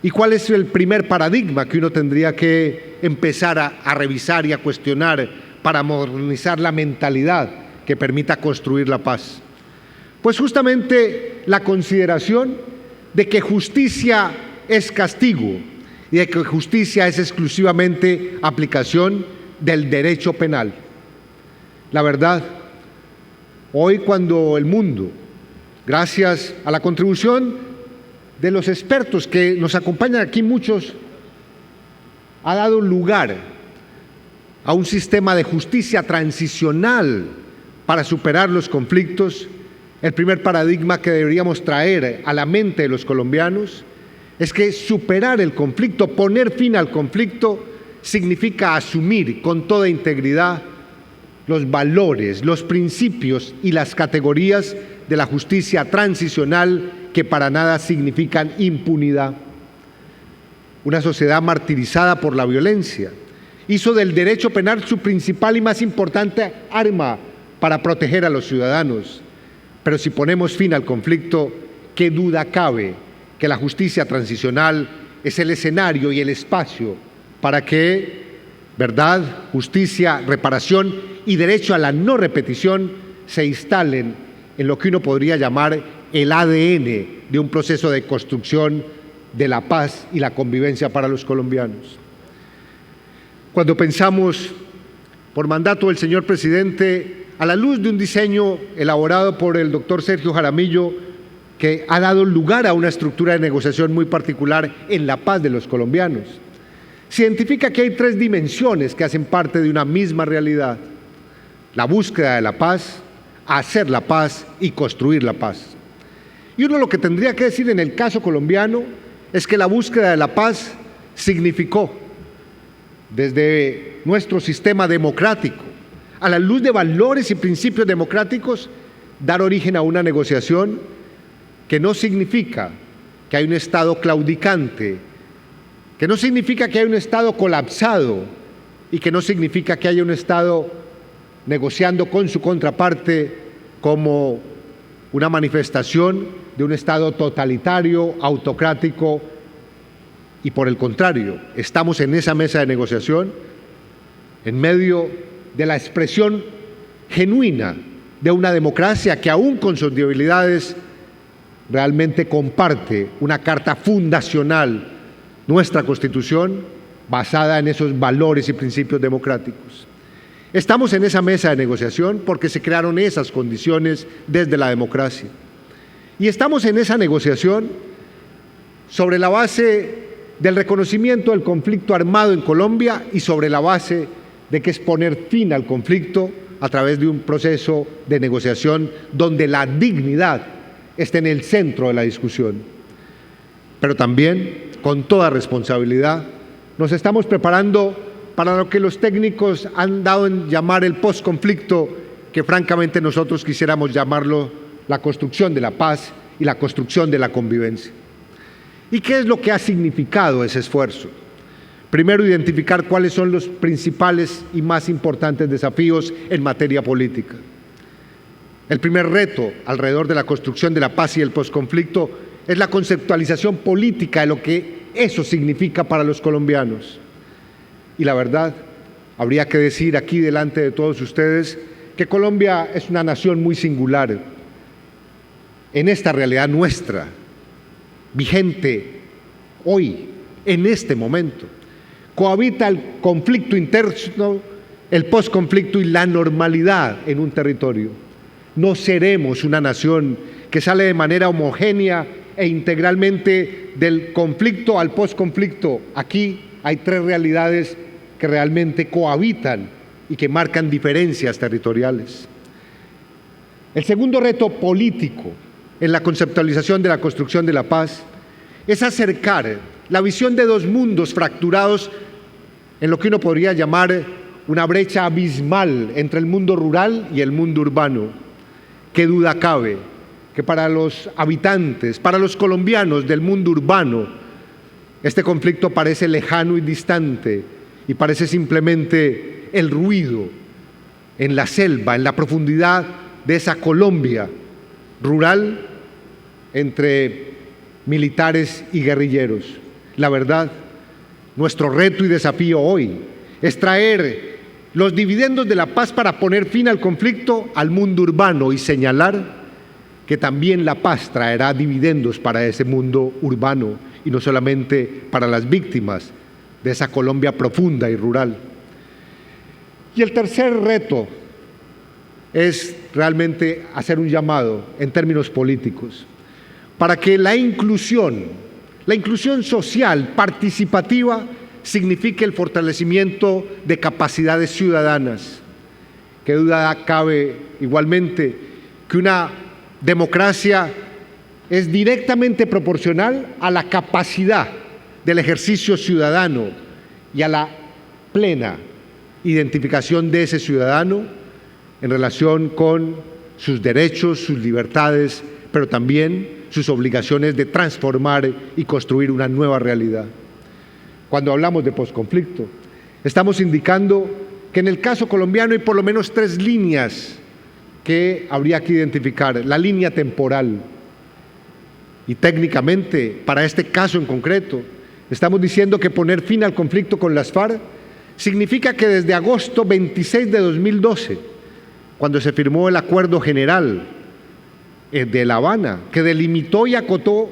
¿Y cuál es el primer paradigma que uno tendría que empezar a revisar y a cuestionar para modernizar la mentalidad que permita construir la paz? Pues justamente la consideración de que justicia es castigo y de que justicia es exclusivamente aplicación del derecho penal. La verdad, hoy, cuando el mundo, gracias a la contribución de los expertos que nos acompañan aquí muchos, ha dado lugar a un sistema de justicia transicional para superar los conflictos, el primer paradigma que deberíamos traer a la mente de los colombianos es que superar el conflicto, poner fin al conflicto, significa asumir con toda integridad los valores, los principios y las categorías de la justicia transicional, que para nada significan impunidad. Una sociedad martirizada por la violencia hizo del derecho penal su principal y más importante arma para proteger a los ciudadanos. Pero si ponemos fin al conflicto, ¿qué duda cabe que la justicia transicional es el escenario y el espacio para que verdad, justicia, reparación y derecho a la no repetición se instalen en lo que uno podría llamar el ADN de un proceso de construcción de la paz y la convivencia para los colombianos. Cuando pensamos, por mandato del señor presidente, a la luz de un diseño elaborado por el doctor Sergio Jaramillo, que ha dado lugar a una estructura de negociación muy particular en la paz de los colombianos, se identifica que hay tres dimensiones que hacen parte de una misma realidad: la búsqueda de la paz, hacer la paz y construir la paz. Y uno lo que tendría que decir en el caso colombiano es que la búsqueda de la paz significó, desde nuestro sistema democrático, a la luz de valores y principios democráticos, dar origen a una negociación que no significa que hay un Estado claudicante, que no significa que hay un Estado colapsado y que no significa que haya un Estado negociando con su contraparte como una manifestación de un Estado totalitario, autocrático, y por el contrario, estamos en esa mesa de negociación en medio de la expresión genuina de una democracia que aún con sus debilidades realmente comparte una carta fundacional, nuestra Constitución, basada en esos valores y principios democráticos. Estamos en esa mesa de negociación porque se crearon esas condiciones desde la democracia. Y estamos en esa negociación sobre la base del reconocimiento del conflicto armado en Colombia y sobre la base de que es poner fin al conflicto a través de un proceso de negociación donde la dignidad esté en el centro de la discusión. Pero también, con toda responsabilidad, nos estamos preparando para lo que los técnicos han dado en llamar el posconflicto, que francamente nosotros quisiéramos llamarlo la construcción de la paz y la construcción de la convivencia. ¿Y qué es lo que ha significado ese esfuerzo? Primero, identificar cuáles son los principales y más importantes desafíos en materia política. El primer reto alrededor de la construcción de la paz y el posconflicto es la conceptualización política de lo que eso significa para los colombianos. Y la verdad, habría que decir aquí delante de todos ustedes que Colombia es una nación muy singular en esta realidad nuestra, vigente hoy, en este momento. Cohabita el conflicto interno, el posconflicto y la normalidad en un territorio. No seremos una nación que sale de manera homogénea e integralmente del conflicto al posconflicto. Aquí hay tres realidades que realmente cohabitan y que marcan diferencias territoriales. El segundo reto político en la conceptualización de la construcción de la paz es acercar la visión de dos mundos fracturados en lo que uno podría llamar una brecha abismal entre el mundo rural y el mundo urbano. Qué duda cabe que para los habitantes, para los colombianos del mundo urbano, este conflicto parece lejano y distante y parece simplemente el ruido en la selva, en la profundidad de esa Colombia rural entre militares y guerrilleros. La verdad, nuestro reto y desafío hoy es traer los dividendos de la paz para poner fin al conflicto al mundo urbano y señalar que también la paz traerá dividendos para ese mundo urbano y no solamente para las víctimas de esa Colombia profunda y rural. Y el tercer reto es realmente hacer un llamado en términos políticos para que la inclusión social participativa signifique el fortalecimiento de capacidades ciudadanas. Qué duda cabe igualmente que una democracia es directamente proporcional a la capacidad del ejercicio ciudadano y a la plena identificación de ese ciudadano en relación con sus derechos, sus libertades, pero también sus obligaciones de transformar y construir una nueva realidad. Cuando hablamos de posconflicto, estamos indicando que en el caso colombiano hay por lo menos tres líneas que habría que identificar. La línea temporal, y técnicamente, para este caso en concreto, Estamos diciendo que poner fin al conflicto con las FARC significa que desde agosto 26 de 2012, cuando se firmó el Acuerdo General de La Habana, que delimitó y acotó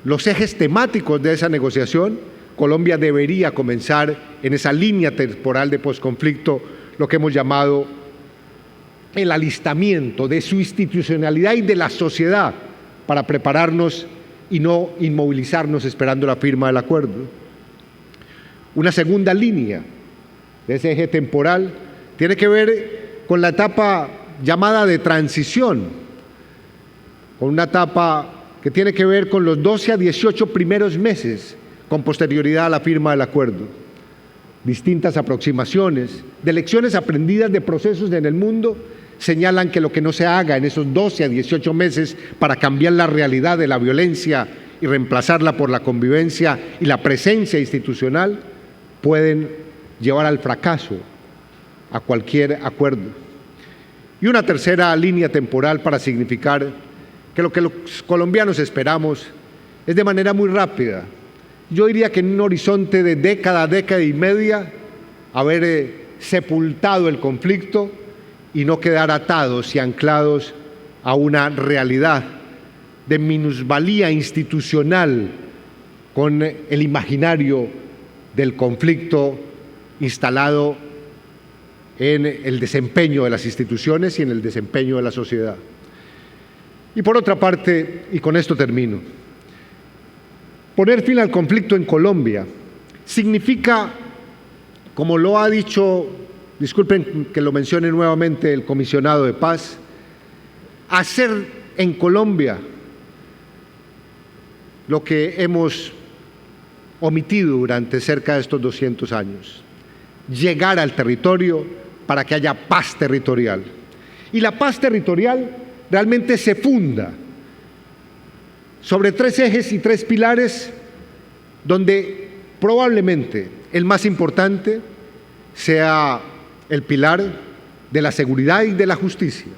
los ejes temáticos de esa negociación, Colombia debería comenzar en esa línea temporal de posconflicto lo que hemos llamado el alistamiento de su institucionalidad y de la sociedad para prepararnos y no inmovilizarnos esperando la firma del acuerdo. Una segunda línea de ese eje temporal tiene que ver con la etapa llamada de transición, con una etapa que tiene que ver con los 12 a 18 primeros meses con posterioridad a la firma del acuerdo. Distintas aproximaciones de lecciones aprendidas de procesos en el mundo señalan que lo que no se haga en esos 12 a 18 meses para cambiar la realidad de la violencia y reemplazarla por la convivencia y la presencia institucional pueden llevar al fracaso a cualquier acuerdo. Y una tercera línea temporal para significar que lo que los colombianos esperamos es de manera muy rápida. Yo diría que en un horizonte de década y media, haber sepultado el conflicto y no quedar atados y anclados a una realidad de minusvalía institucional con el imaginario del conflicto instalado en el desempeño de las instituciones y en el desempeño de la sociedad. Y por otra parte, y con esto termino, poner fin al conflicto en Colombia significa, como lo ha dicho, disculpen que lo mencione nuevamente el comisionado de paz, hacer en Colombia lo que hemos omitido durante cerca de estos 200 años, llegar al territorio para que haya paz territorial. Y la paz territorial realmente se funda sobre 3 ejes y 3 pilares, donde probablemente el más importante sea el pilar de la seguridad y de la justicia.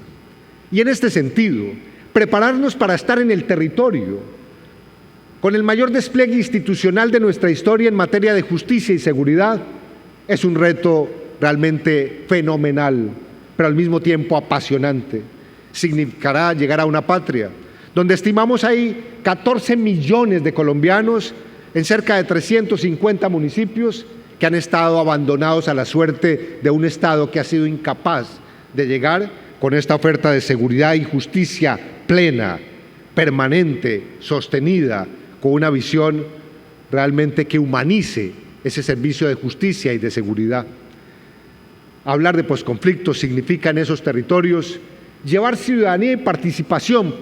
Y en este sentido, prepararnos para estar en el territorio con el mayor despliegue institucional de nuestra historia en materia de justicia y seguridad es un reto realmente fenomenal, pero al mismo tiempo apasionante. Significará llegar a una patria donde estimamos hay 14 millones de colombianos en cerca de 350 municipios que han estado abandonados a la suerte de un Estado que ha sido incapaz de llegar con esta oferta de seguridad y justicia plena, permanente, sostenida, con una visión realmente que humanice ese servicio de justicia y de seguridad. Hablar de posconflicto significa en esos territorios llevar ciudadanía y participación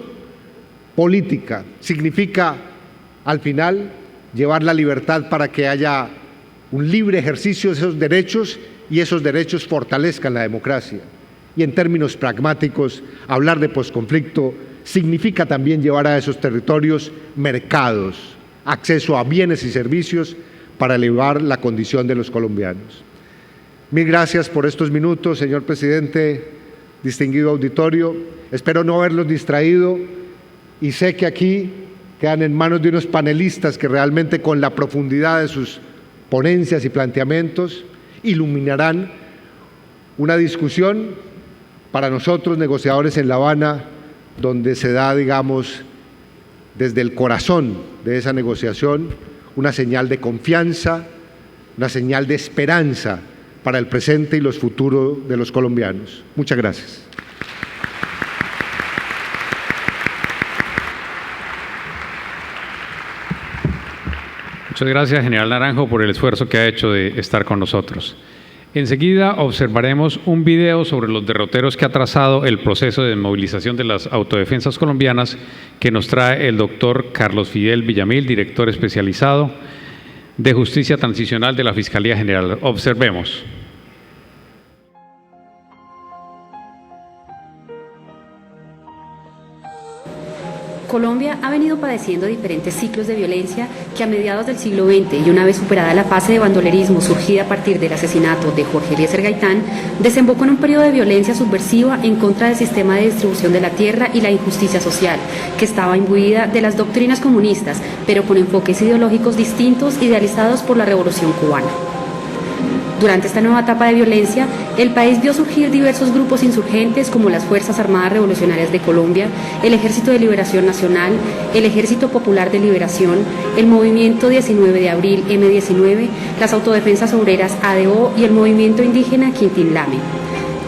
política, significa al final llevar la libertad para que haya un libre ejercicio de esos derechos y esos derechos fortalezcan la democracia. Y en términos pragmáticos, hablar de posconflicto significa también llevar a esos territorios mercados, acceso a bienes y servicios para elevar la condición de los colombianos. Mil gracias por estos minutos, señor presidente, distinguido auditorio. Espero no haberlos distraído y sé que aquí quedan en manos de unos panelistas que realmente con la profundidad de sus ponencias y planteamientos iluminarán una discusión para nosotros, negociadores en La Habana, donde se da, digamos, desde el corazón de esa negociación, una señal de confianza, una señal de esperanza para el presente y los futuros de los colombianos. Muchas gracias. Muchas gracias, general Naranjo, por el esfuerzo que ha hecho de estar con nosotros. Enseguida observaremos un video sobre los derroteros que ha trazado el proceso de movilización de las autodefensas colombianas que nos trae el doctor Carlos Fidel Villamil, director especializado de Justicia Transicional de la Fiscalía General. Observemos. Colombia ha venido padeciendo diferentes ciclos de violencia que a mediados del siglo XX y una vez superada la fase de bandolerismo surgida a partir del asesinato de Jorge Eliezer Gaitán, desembocó en un periodo de violencia subversiva en contra del sistema de distribución de la tierra y la injusticia social, que estaba imbuida de las doctrinas comunistas, pero con enfoques ideológicos distintos idealizados por la Revolución cubana. Durante esta nueva etapa de violencia, el país vio surgir diversos grupos insurgentes como las Fuerzas Armadas Revolucionarias de Colombia, el Ejército de Liberación Nacional, el Ejército Popular de Liberación, el Movimiento 19 de Abril M19, las Autodefensas Obreras ADO y el Movimiento Indígena Quintín Lame.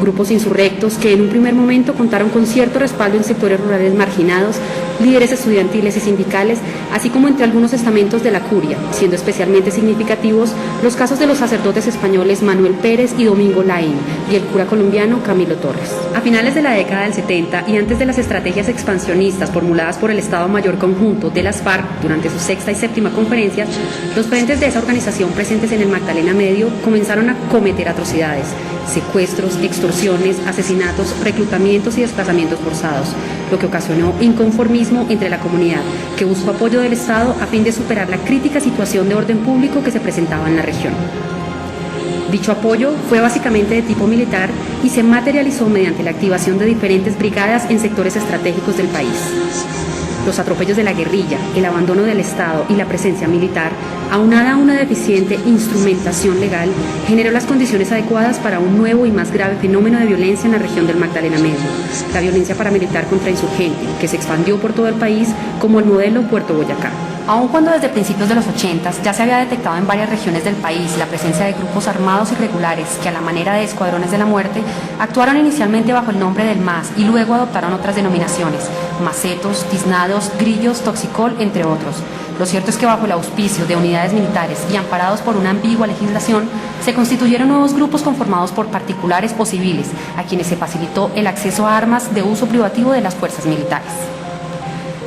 Grupos insurrectos que en un primer momento contaron con cierto respaldo en sectores rurales marginados, líderes estudiantiles y sindicales, así como entre algunos estamentos de la curia, siendo especialmente significativos los casos de los sacerdotes españoles Manuel Pérez y Domingo Laín y el cura colombiano Camilo Torres. A finales de la década del 70 y antes de las estrategias expansionistas formuladas por el Estado Mayor Conjunto de las FARC durante su sexta y séptima conferencias, los frentes de esa organización presentes en el Magdalena Medio comenzaron a cometer atrocidades, secuestros, extorsiones, asesinatos, reclutamientos y desplazamientos forzados, lo que ocasionó inconformismo entre la comunidad, que buscó apoyo del Estado a fin de superar la crítica situación de orden público que se presentaba en la región. Dicho apoyo fue básicamente de tipo militar y se materializó mediante la activación de diferentes brigadas en sectores estratégicos del país. Los atropellos de la guerrilla, el abandono del Estado y la presencia militar, aunada a una deficiente instrumentación legal, generó las condiciones adecuadas para un nuevo y más grave fenómeno de violencia en la región del Magdalena Medio, la violencia paramilitar contra insurgente, que se expandió por todo el país como el modelo Puerto Boyacá. Aun cuando desde principios de los 80 ya se había detectado en varias regiones del país la presencia de grupos armados irregulares que a la manera de escuadrones de la muerte actuaron inicialmente bajo el nombre del MAS y luego adoptaron otras denominaciones, macetos, tiznados, grillos, toxicol, entre otros. Lo cierto es que bajo el auspicio de unidades militares y amparados por una ambigua legislación, se constituyeron nuevos grupos conformados por particulares o civiles, a quienes se facilitó el acceso a armas de uso privativo de las fuerzas militares.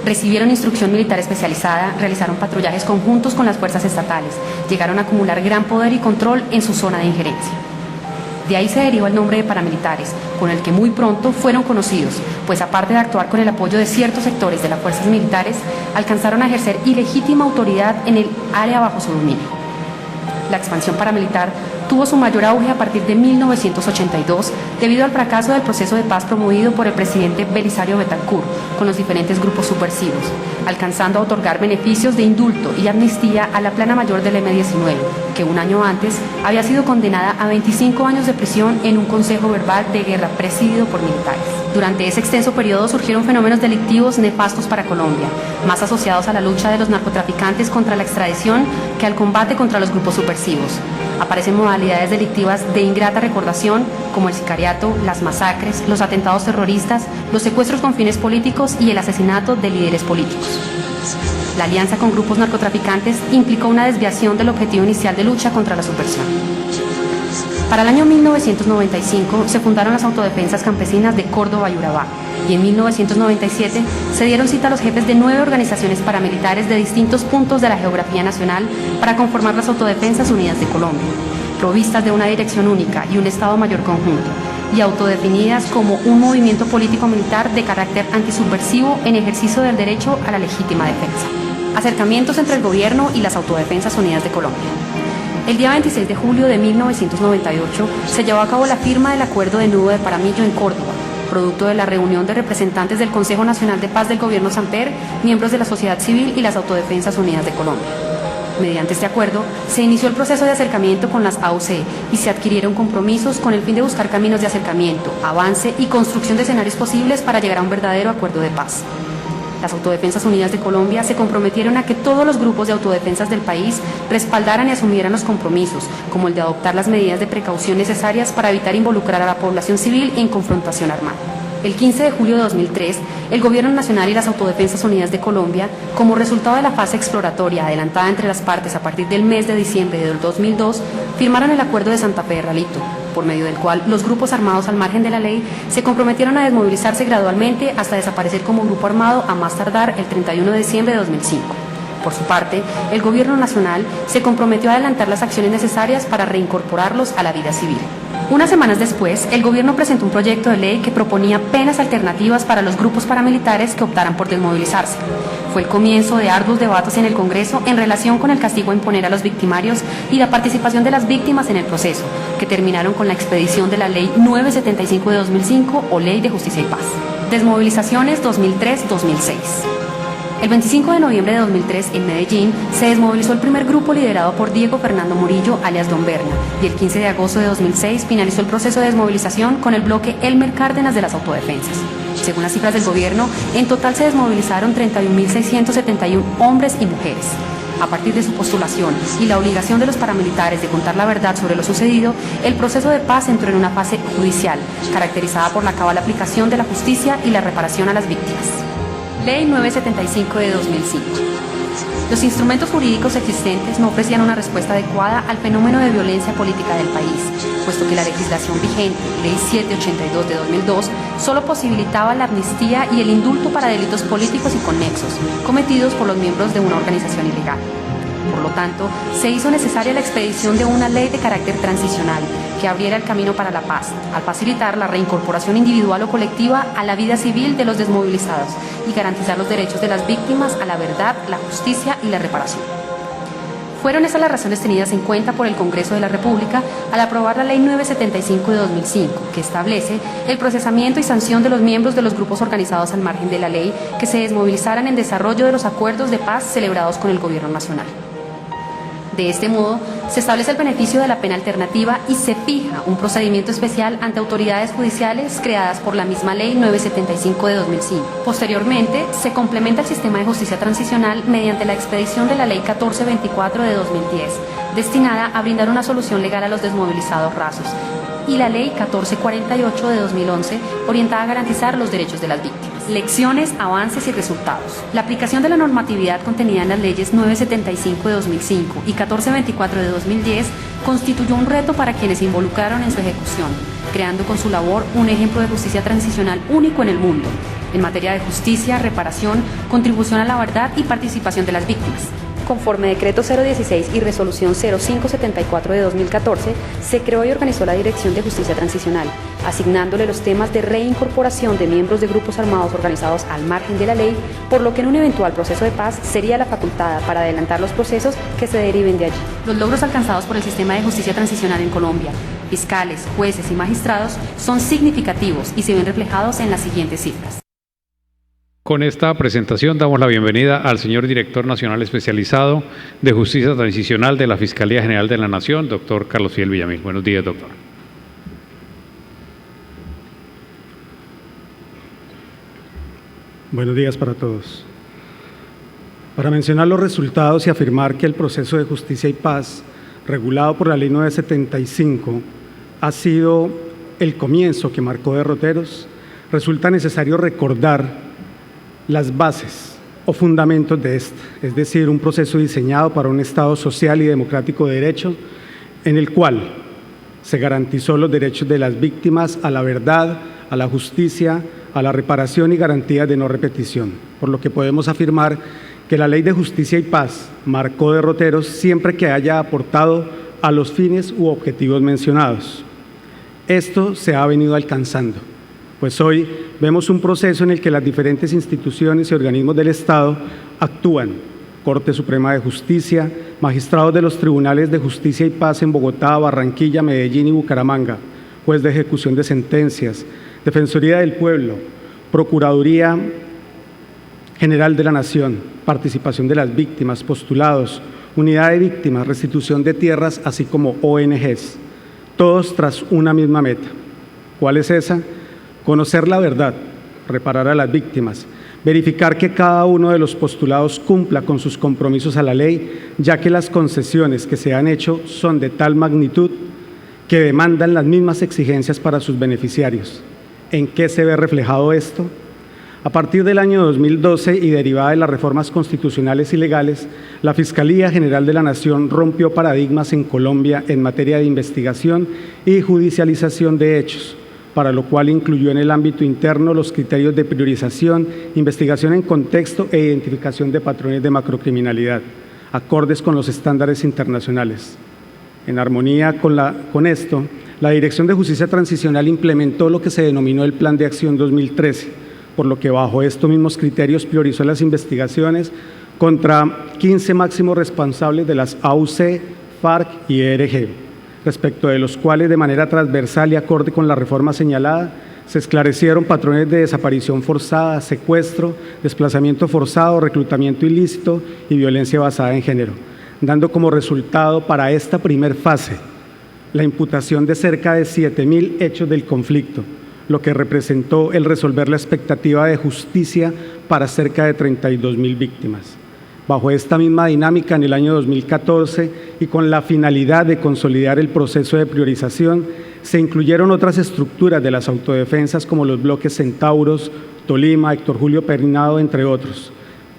Recibieron instrucción militar especializada, realizaron patrullajes conjuntos con las fuerzas estatales, llegaron a acumular gran poder y control en su zona de injerencia. De ahí se deriva el nombre de paramilitares, con el que muy pronto fueron conocidos, pues aparte de actuar con el apoyo de ciertos sectores de las fuerzas militares, alcanzaron a ejercer ilegítima autoridad en el área bajo su dominio. La expansión paramilitar tuvo su mayor auge a partir de 1982 debido al fracaso del proceso de paz promovido por el presidente Belisario Betancur con los diferentes grupos subversivos, alcanzando a otorgar beneficios de indulto y amnistía a la plana mayor del M19, que un año antes había sido condenada a 25 años de prisión en un consejo verbal de guerra presidido por militares. Durante ese extenso periodo surgieron fenómenos delictivos nefastos para Colombia, más asociados a la lucha de los narcotraficantes contra la extradición que al combate contra los grupos subversivos. Aparecen modalidades delictivas de ingrata recordación como el sicariato, las masacres, los atentados terroristas, los secuestros con fines políticos y el asesinato de líderes políticos. La alianza con grupos narcotraficantes implicó una desviación del objetivo inicial de lucha contra la subversión. Para el año 1995 se fundaron las Autodefensas Campesinas de Córdoba y Urabá, y en 1997 se dieron cita a los jefes de 9 organizaciones paramilitares de distintos puntos de la geografía nacional para conformar las Autodefensas Unidas de Colombia, provistas de una dirección única y un Estado Mayor conjunto, y autodefinidas como un movimiento político-militar de carácter antisubversivo en ejercicio del derecho a la legítima defensa. Acercamientos entre el gobierno y las Autodefensas Unidas de Colombia. El día 26 de julio de 1998 se llevó a cabo la firma del Acuerdo de Nudo de Paramillo en Córdoba, producto de la reunión de representantes del Consejo Nacional de Paz del Gobierno Samper, miembros de la sociedad civil y las Autodefensas Unidas de Colombia. Mediante este acuerdo, se inició el proceso de acercamiento con las AUC y se adquirieron compromisos con el fin de buscar caminos de acercamiento, avance y construcción de escenarios posibles para llegar a un verdadero acuerdo de paz. Las Autodefensas Unidas de Colombia se comprometieron a que todos los grupos de autodefensas del país respaldaran y asumieran los compromisos, como el de adoptar las medidas de precaución necesarias para evitar involucrar a la población civil en confrontación armada. El 15 de julio de 2003, el Gobierno Nacional y las Autodefensas Unidas de Colombia, como resultado de la fase exploratoria adelantada entre las partes a partir del mes de diciembre del 2002, firmaron el Acuerdo de Santa Fe de Ralito, por medio del cual los grupos armados al margen de la ley se comprometieron a desmovilizarse gradualmente hasta desaparecer como grupo armado a más tardar el 31 de diciembre de 2005. Por su parte, el Gobierno Nacional se comprometió a adelantar las acciones necesarias para reincorporarlos a la vida civil. Unas semanas después, el Gobierno presentó un proyecto de ley que proponía penas alternativas para los grupos paramilitares que optaran por desmovilizarse. Fue el comienzo de arduos debates en el Congreso en relación con el castigo a imponer a los victimarios y la participación de las víctimas en el proceso, que terminaron con la expedición de la Ley 975 de 2005 o Ley de Justicia y Paz. Desmovilizaciones 2003-2006. El 25 de noviembre de 2003, en Medellín, se desmovilizó el primer grupo liderado por Diego Fernando Murillo, alias Don Berna, y el 15 de agosto de 2006 finalizó el proceso de desmovilización con el bloque Elmer Cárdenas de las Autodefensas. Según las cifras del gobierno, en total se desmovilizaron 31.671 hombres y mujeres. A partir de su postulación y la obligación de los paramilitares de contar la verdad sobre lo sucedido, el proceso de paz entró en una fase judicial, caracterizada por la cabal aplicación de la justicia y la reparación a las víctimas. Ley 975 de 2005. Los instrumentos jurídicos existentes no ofrecían una respuesta adecuada al fenómeno de violencia política del país, puesto que la legislación vigente, Ley 782 de 2002, solo posibilitaba la amnistía y el indulto para delitos políticos y conexos, cometidos por los miembros de una organización ilegal. Por lo tanto, se hizo necesaria la expedición de una ley de carácter transicional que abriera el camino para la paz, al facilitar la reincorporación individual o colectiva a la vida civil de los desmovilizados y garantizar los derechos de las víctimas a la verdad, la justicia y la reparación. Fueron esas las razones tenidas en cuenta por el Congreso de la República al aprobar la Ley 975 de 2005, que establece el procesamiento y sanción de los miembros de los grupos organizados al margen de la ley que se desmovilizaran en desarrollo de los acuerdos de paz celebrados con el Gobierno Nacional. De este modo, se establece el beneficio de la pena alternativa y se fija un procedimiento especial ante autoridades judiciales creadas por la misma Ley 975 de 2005. Posteriormente, se complementa el sistema de justicia transicional mediante la expedición de la Ley 1424 de 2010, destinada a brindar una solución legal a los desmovilizados rasos, y la Ley 1448 de 2011, orientada a garantizar los derechos de las víctimas. Lecciones, avances y resultados. La aplicación de la normatividad contenida en las leyes 975 de 2005 y 1424 de 2010 constituyó un reto para quienes se involucraron en su ejecución, creando con su labor un ejemplo de justicia transicional único en el mundo, en materia de justicia, reparación, contribución a la verdad y participación de las víctimas. Conforme Decreto 016 y Resolución 0574 de 2014, se creó y organizó la Dirección de Justicia Transicional, asignándole los temas de reincorporación de miembros de grupos armados organizados al margen de la ley, por lo que en un eventual proceso de paz sería la facultada para adelantar los procesos que se deriven de allí. Los logros alcanzados por el sistema de justicia transicional en Colombia, fiscales, jueces y magistrados, son significativos y se ven reflejados en las siguientes cifras. Con esta presentación damos la bienvenida al señor Director Nacional Especializado de Justicia Transicional de la Fiscalía General de la Nación, doctor Carlos Fidel Villamil. Buenos días, doctor. Buenos días para todos. Para mencionar los resultados y afirmar que el proceso de justicia y paz, regulado por la Ley 975, ha sido el comienzo que marcó derroteros, resulta necesario recordar las bases o fundamentos de esta, es decir, un proceso diseñado para un Estado social y democrático de derecho, en el cual se garantizó los derechos de las víctimas a la verdad, a la justicia, a la reparación y garantías de no repetición, por lo que podemos afirmar que la Ley de Justicia y Paz marcó derroteros siempre que haya aportado a los fines u objetivos mencionados. Esto se ha venido alcanzando, pues hoy vemos un proceso en el que las diferentes instituciones y organismos del Estado actúan: Corte Suprema de Justicia, magistrados de los Tribunales de Justicia y Paz en Bogotá, Barranquilla, Medellín y Bucaramanga, juez de ejecución de sentencias, Defensoría del Pueblo, Procuraduría General de la Nación, participación de las víctimas, postulados, unidad de víctimas, restitución de tierras, así como ONGs, todos tras una misma meta. ¿Cuál es esa? Conocer la verdad, reparar a las víctimas, verificar que cada uno de los postulados cumpla con sus compromisos a la ley, ya que las concesiones que se han hecho son de tal magnitud que demandan las mismas exigencias para sus beneficiarios. ¿En qué se ve reflejado esto? A partir del año 2012 y derivada de las reformas constitucionales y legales, la Fiscalía General de la Nación rompió paradigmas en Colombia en materia de investigación y judicialización de hechos, para lo cual incluyó en el ámbito interno los criterios de priorización, investigación en contexto e identificación de patrones de macrocriminalidad, acordes con los estándares internacionales. En armonía con esto, la Dirección de Justicia Transicional implementó lo que se denominó el Plan de Acción 2013, por lo que bajo estos mismos criterios priorizó las investigaciones contra 15 máximos responsables de las AUC, FARC y ERG, respecto de los cuales de manera transversal y acorde con la reforma señalada, se esclarecieron patrones de desaparición forzada, secuestro, desplazamiento forzado, reclutamiento ilícito y violencia basada en género, dando como resultado para esta primer fase la imputación de cerca de 7.000 hechos del conflicto, lo que representó el resolver la expectativa de justicia para cerca de 32.000 víctimas. Bajo esta misma dinámica, en el año 2014, y con la finalidad de consolidar el proceso de priorización, se incluyeron otras estructuras de las autodefensas como los bloques Centauros, Tolima, Héctor Julio Peinado, entre otros.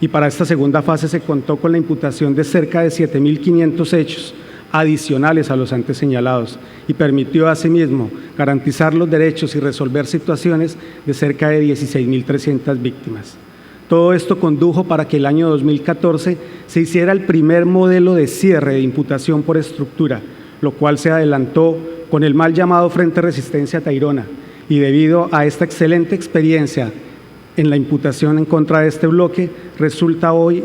Y para esta segunda fase se contó con la imputación de cerca de 7.500 hechos adicionales a los antes señalados y permitió asimismo garantizar los derechos y resolver situaciones de cerca de 16.300 víctimas. Todo esto condujo para que el año 2014 se hiciera el primer modelo de cierre de imputación por estructura, lo cual se adelantó con el mal llamado Frente Resistencia Tayrona, y debido a esta excelente experiencia en la imputación en contra de este bloque, resulta hoy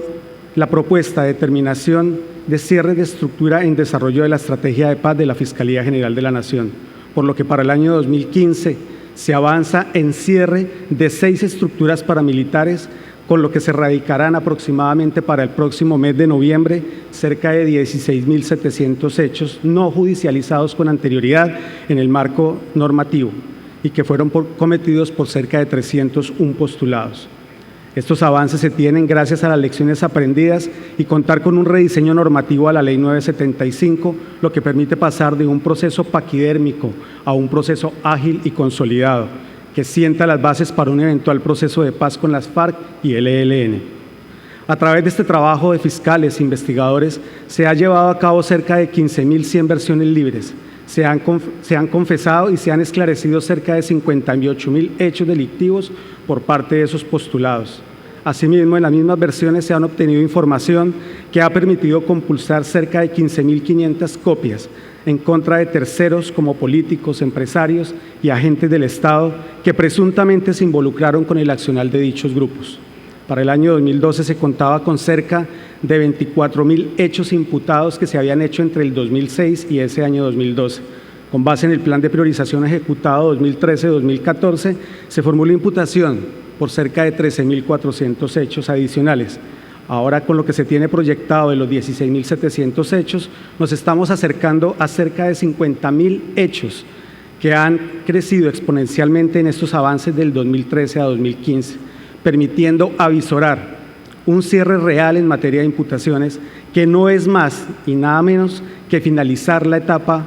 la propuesta de determinación de cierre de estructura en desarrollo de la Estrategia de Paz de la Fiscalía General de la Nación, por lo que para el año 2015 se avanza en cierre de 6 estructuras paramilitares, con lo que se radicarán aproximadamente para el próximo mes de noviembre cerca de 16.700 hechos no judicializados con anterioridad en el marco normativo y que fueron cometidos por cerca de 301 postulados. Estos avances se tienen gracias a las lecciones aprendidas y contar con un rediseño normativo a la Ley 975, lo que permite pasar de un proceso paquidérmico a un proceso ágil y consolidado, que sienta las bases para un eventual proceso de paz con las FARC y el ELN. A través de este trabajo de fiscales e investigadores se ha llevado a cabo cerca de 15.100 versiones libres, se han confesado y se han esclarecido cerca de 58.000 hechos delictivos por parte de esos postulados. Asimismo, en las mismas versiones se han obtenido información que ha permitido compulsar cerca de 15.500 copias en contra de terceros como políticos, empresarios y agentes del Estado que presuntamente se involucraron con el accionar de dichos grupos. Para el año 2012 se contaba con cerca de 24.000 hechos imputados que se habían hecho entre el 2006 y ese año 2012. Con base en el plan de priorización ejecutado 2013-2014, se formuló imputación por cerca de 13.400 hechos adicionales. Ahora, con lo que se tiene proyectado de los 16.700 hechos, nos estamos acercando a cerca de 50.000 hechos que han crecido exponencialmente en estos avances del 2013 a 2015, permitiendo avisorar un cierre real en materia de imputaciones que no es más y nada menos que finalizar la etapa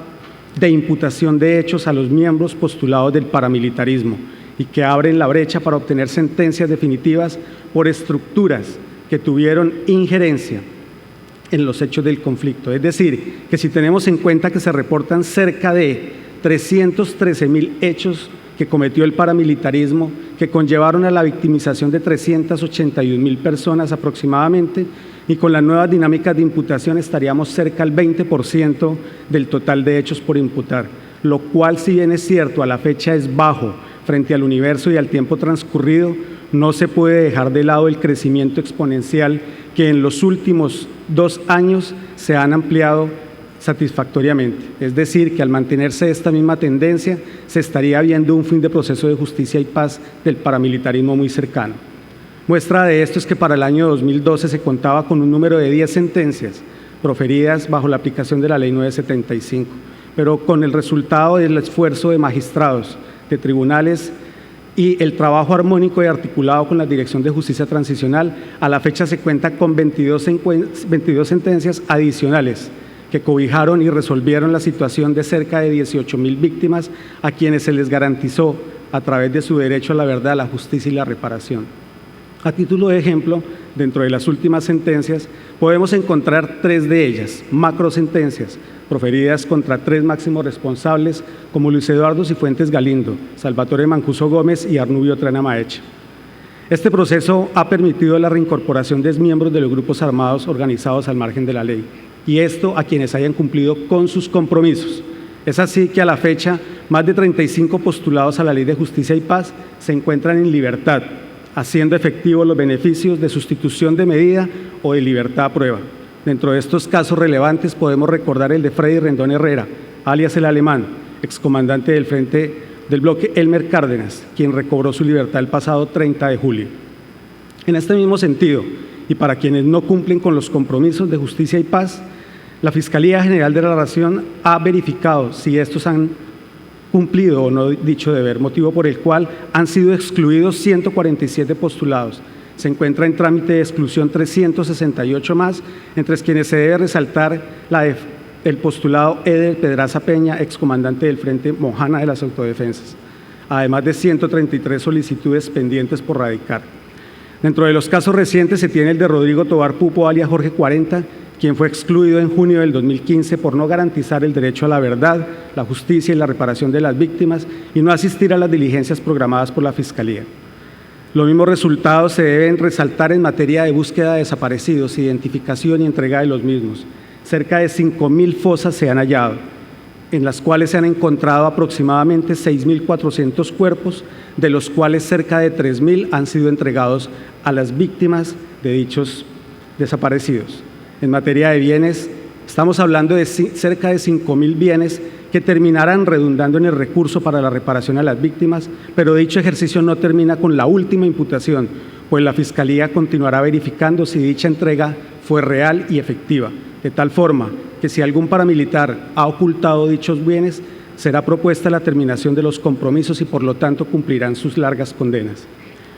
de imputación de hechos a los miembros postulados del paramilitarismo y que abren la brecha para obtener sentencias definitivas por estructuras que tuvieron injerencia en los hechos del conflicto. Es decir, que si tenemos en cuenta que se reportan cerca de 313.000 hechos que cometió el paramilitarismo, que conllevaron a la victimización de 381.000 personas aproximadamente, y con las nuevas dinámicas de imputación estaríamos cerca al 20% del total de hechos por imputar, lo cual, si bien es cierto, a la fecha es bajo frente al universo y al tiempo transcurrido, no se puede dejar de lado el crecimiento exponencial que en los últimos 2 años se han ampliado satisfactoriamente. Es decir, que al mantenerse esta misma tendencia, se estaría viendo un fin de proceso de justicia y paz del paramilitarismo muy cercano. Muestra de esto es que para el año 2012 se contaba con un número de 10 sentencias proferidas bajo la aplicación de la Ley 975, pero con el resultado del esfuerzo de magistrados, de tribunales y el trabajo armónico y articulado con la Dirección de Justicia Transicional, a la fecha se cuenta con 22 sentencias adicionales que cobijaron y resolvieron la situación de cerca de 18.000 víctimas a quienes se les garantizó a través de su derecho a la verdad, la justicia y la reparación. A título de ejemplo, dentro de las últimas sentencias, podemos encontrar 3 de ellas, macrosentencias, proferidas contra 3 máximos responsables como Luis Eduardo Cifuentes Galindo, Salvatore Mancuso Gómez y Arnubio Trana Maecha. Este proceso ha permitido la reincorporación de miembros de los grupos armados organizados al margen de la ley, y esto a quienes hayan cumplido con sus compromisos. Es así que a la fecha, más de 35 postulados a la Ley de Justicia y Paz se encuentran en libertad, haciendo efectivos los beneficios de sustitución de medida o de libertad a prueba. Dentro de estos casos relevantes podemos recordar el de Freddy Rendón Herrera, alias el Alemán, excomandante del Frente del Bloque Elmer Cárdenas, quien recobró su libertad el pasado 30 de julio. En este mismo sentido, y para quienes no cumplen con los compromisos de justicia y paz, la Fiscalía General de la Nación ha verificado si estos han cumplido o no dicho deber, motivo por el cual han sido excluidos 147 postulados. Se encuentra en trámite de exclusión 368 más, entre quienes se debe resaltar el postulado Eder Pedraza Peña, excomandante del Frente Mojana de las Autodefensas, además de 133 solicitudes pendientes por radicar. Dentro de los casos recientes se tiene el de Rodrigo Tobar Pupo, alias Jorge 40, quien fue excluido en junio del 2015 por no garantizar el derecho a la verdad, la justicia y la reparación de las víctimas y no asistir a las diligencias programadas por la Fiscalía. Los mismos resultados se deben resaltar en materia de búsqueda de desaparecidos, identificación y entrega de los mismos. Cerca de 5.000 fosas se han hallado, en las cuales se han encontrado aproximadamente 6.400 cuerpos, de los cuales cerca de 3.000 han sido entregados a las víctimas de dichos desaparecidos. En materia de bienes, estamos hablando de cerca de 5.000 bienes que terminarán redundando en el recurso para la reparación a las víctimas, pero dicho ejercicio no termina con la última imputación, pues la Fiscalía continuará verificando si dicha entrega fue real y efectiva, de tal forma que si algún paramilitar ha ocultado dichos bienes, será propuesta la terminación de los compromisos y por lo tanto cumplirán sus largas condenas.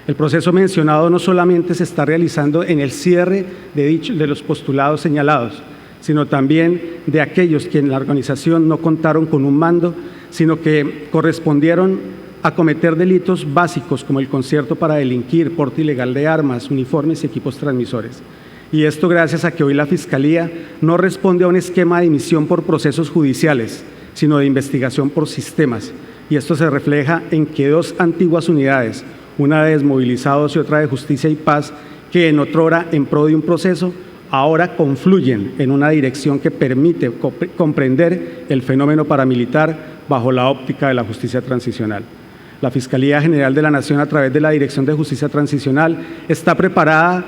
El proceso mencionado no solamente se está realizando en el cierre de los postulados señalados, sino también de aquellos que en la organización no contaron con un mando, sino que correspondieron a cometer delitos básicos como el concierto para delinquir, porte ilegal de armas, uniformes y equipos transmisores. Y esto gracias a que hoy la Fiscalía no responde a un esquema de emisión por procesos judiciales, sino de investigación por sistemas. Y esto se refleja en que 2 antiguas unidades, una de desmovilizados y otra de justicia y paz, que en otrora en pro de un proceso, ahora confluyen en una dirección que permite comprender el fenómeno paramilitar bajo la óptica de la justicia transicional. La Fiscalía General de la Nación, a través de la Dirección de Justicia Transicional, está preparada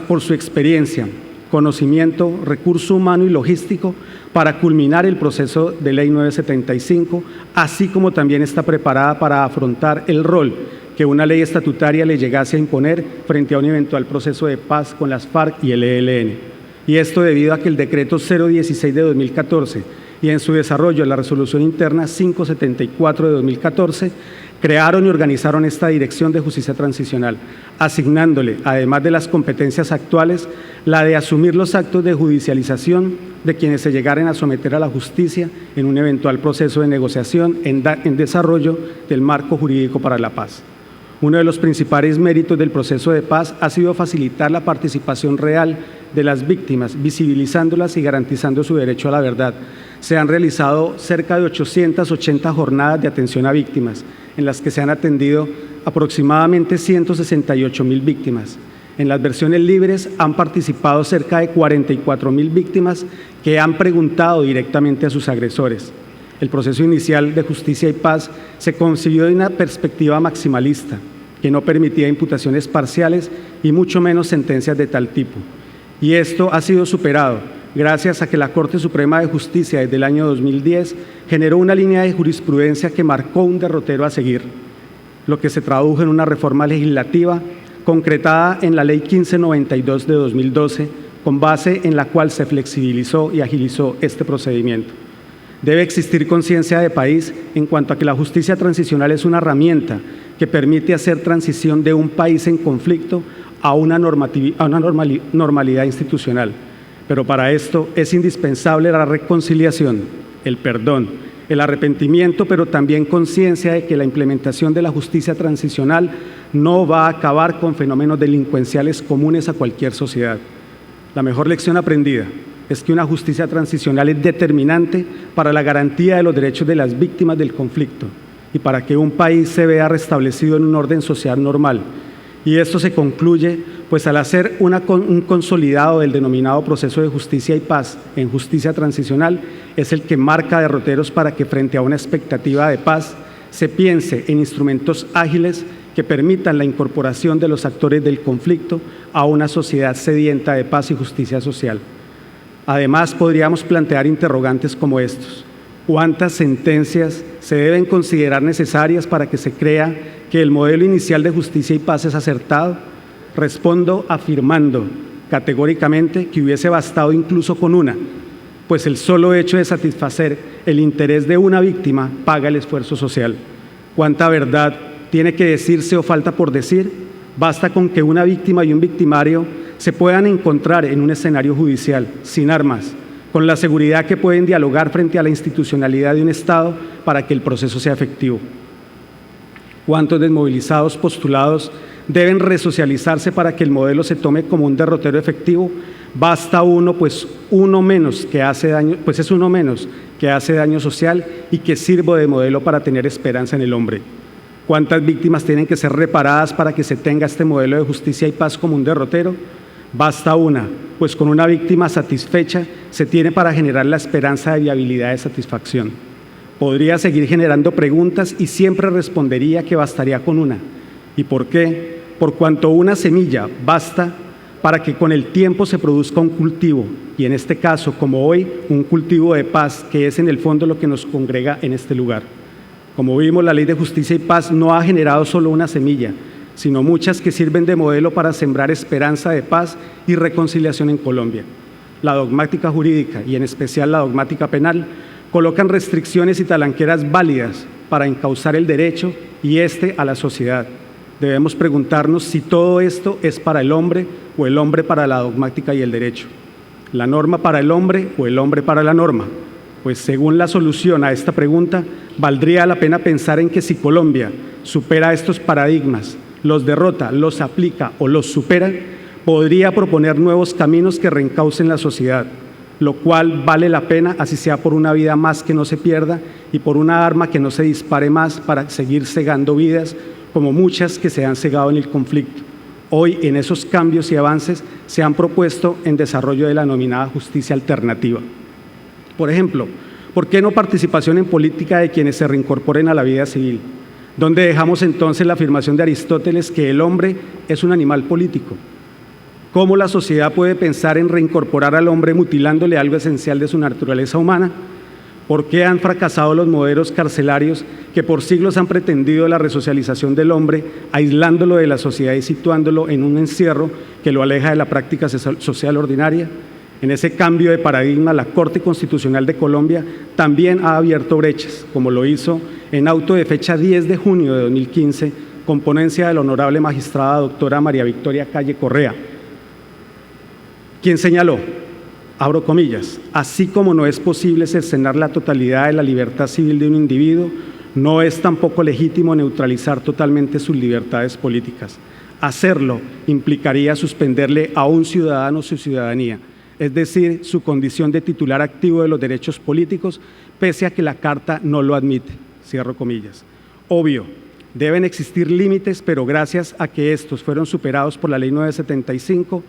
por su experiencia, conocimiento, recurso humano y logístico para culminar el proceso de Ley 975, así como también está preparada para afrontar el rol que una ley estatutaria le llegase a imponer frente a un eventual proceso de paz con las FARC y el ELN. Y esto debido a que el decreto 016 de 2014 y en su desarrollo la resolución interna 574 de 2014 crearon y organizaron esta Dirección de Justicia Transicional, asignándole, además de las competencias actuales, la de asumir los actos de judicialización de quienes se llegaren a someter a la justicia en un eventual proceso de negociación en desarrollo del marco jurídico para la paz. Uno de los principales méritos del proceso de paz ha sido facilitar la participación real de las víctimas, visibilizándolas y garantizando su derecho a la verdad. Se han realizado cerca de 880 jornadas de atención a víctimas, en las que se han atendido aproximadamente 168.000 víctimas. En las versiones libres han participado cerca de 44.000 víctimas que han preguntado directamente a sus agresores. El proceso inicial de justicia y paz se concibió de una perspectiva maximalista, que no permitía imputaciones parciales y mucho menos sentencias de tal tipo. Y esto ha sido superado gracias a que la Corte Suprema de Justicia desde el año 2010 generó una línea de jurisprudencia que marcó un derrotero a seguir, lo que se tradujo en una reforma legislativa concretada en la Ley 1592 de 2012, con base en la cual se flexibilizó y agilizó este procedimiento. Debe existir conciencia de país en cuanto a que la justicia transicional es una herramienta que permite hacer transición de un país en conflicto a una normalidad institucional. Pero para esto es indispensable la reconciliación, el perdón, el arrepentimiento, pero también conciencia de que la implementación de la justicia transicional no va a acabar con fenómenos delincuenciales comunes a cualquier sociedad. La mejor lección aprendida es que una justicia transicional es determinante para la garantía de los derechos de las víctimas del conflicto y para que un país se vea restablecido en un orden social normal. Y esto se concluye pues al hacer un consolidado del denominado proceso de justicia y paz en justicia transicional, es el que marca derroteros para que frente a una expectativa de paz se piense en instrumentos ágiles que permitan la incorporación de los actores del conflicto a una sociedad sedienta de paz y justicia social. Además, podríamos plantear interrogantes como estos. ¿Cuántas sentencias se deben considerar necesarias para que se crea que el modelo inicial de justicia y paz es acertado? Respondo afirmando categóricamente que hubiese bastado incluso con una, pues el solo hecho de satisfacer el interés de una víctima paga el esfuerzo social. ¿Cuánta verdad tiene que decirse o falta por decir? Basta con que una víctima y un victimario se puedan encontrar en un escenario judicial, sin armas, con la seguridad que pueden dialogar frente a la institucionalidad de un Estado para que el proceso sea efectivo. ¿Cuántos desmovilizados postulados deben resocializarse para que el modelo se tome como un derrotero efectivo? Basta uno, pues uno menos que hace daño, pues es uno menos que hace daño social y que sirva de modelo para tener esperanza en el hombre. ¿Cuántas víctimas tienen que ser reparadas para que se tenga este modelo de justicia y paz como un derrotero? Basta una, pues con una víctima satisfecha se tiene para generar la esperanza de viabilidad de satisfacción. Podría seguir generando preguntas y siempre respondería que bastaría con una. ¿Y por qué? Por cuanto una semilla basta para que con el tiempo se produzca un cultivo, y en este caso, como hoy, un cultivo de paz, que es en el fondo lo que nos congrega en este lugar. Como vimos, la Ley de Justicia y Paz no ha generado solo una semilla, sino muchas que sirven de modelo para sembrar esperanza de paz y reconciliación en Colombia. La dogmática jurídica, y en especial la dogmática penal, colocan restricciones y talanqueras válidas para encauzar el derecho y a la sociedad. Debemos preguntarnos si todo esto es para el hombre o el hombre para la dogmática y el derecho. ¿La norma para el hombre o el hombre para la norma? Pues según la solución a esta pregunta, valdría la pena pensar en que si Colombia supera estos paradigmas, los derrota, los aplica o los supera, podría proponer nuevos caminos que reencaucen la sociedad, lo cual vale la pena, así sea por una vida más que no se pierda y por una arma que no se dispare más para seguir cegando vidas, como muchas que se han cegado en el conflicto. Hoy, en esos cambios y avances, se han propuesto en desarrollo de la denominada justicia alternativa. Por ejemplo, ¿por qué no participación en política de quienes se reincorporen a la vida civil? ¿Dónde dejamos entonces la afirmación de Aristóteles que el hombre es un animal político? ¿Cómo la sociedad puede pensar en reincorporar al hombre mutilándole algo esencial de su naturaleza humana? ¿Por qué han fracasado los modelos carcelarios que por siglos han pretendido la resocialización del hombre, aislándolo de la sociedad y situándolo en un encierro que lo aleja de la práctica social ordinaria? En ese cambio de paradigma, la Corte Constitucional de Colombia también ha abierto brechas, como lo hizo en auto de fecha 10 de junio de 2015, con ponencia de la honorable magistrada doctora María Victoria Calle Correa, quien señaló, abro comillas, así como no es posible cercenar la totalidad de la libertad civil de un individuo, no es tampoco legítimo neutralizar totalmente sus libertades políticas. Hacerlo implicaría suspenderle a un ciudadano su ciudadanía, es decir, su condición de titular activo de los derechos políticos, pese a que la Carta no lo admite, cierro comillas. Obvio, deben existir límites, pero gracias a que estos fueron superados por la Ley 975,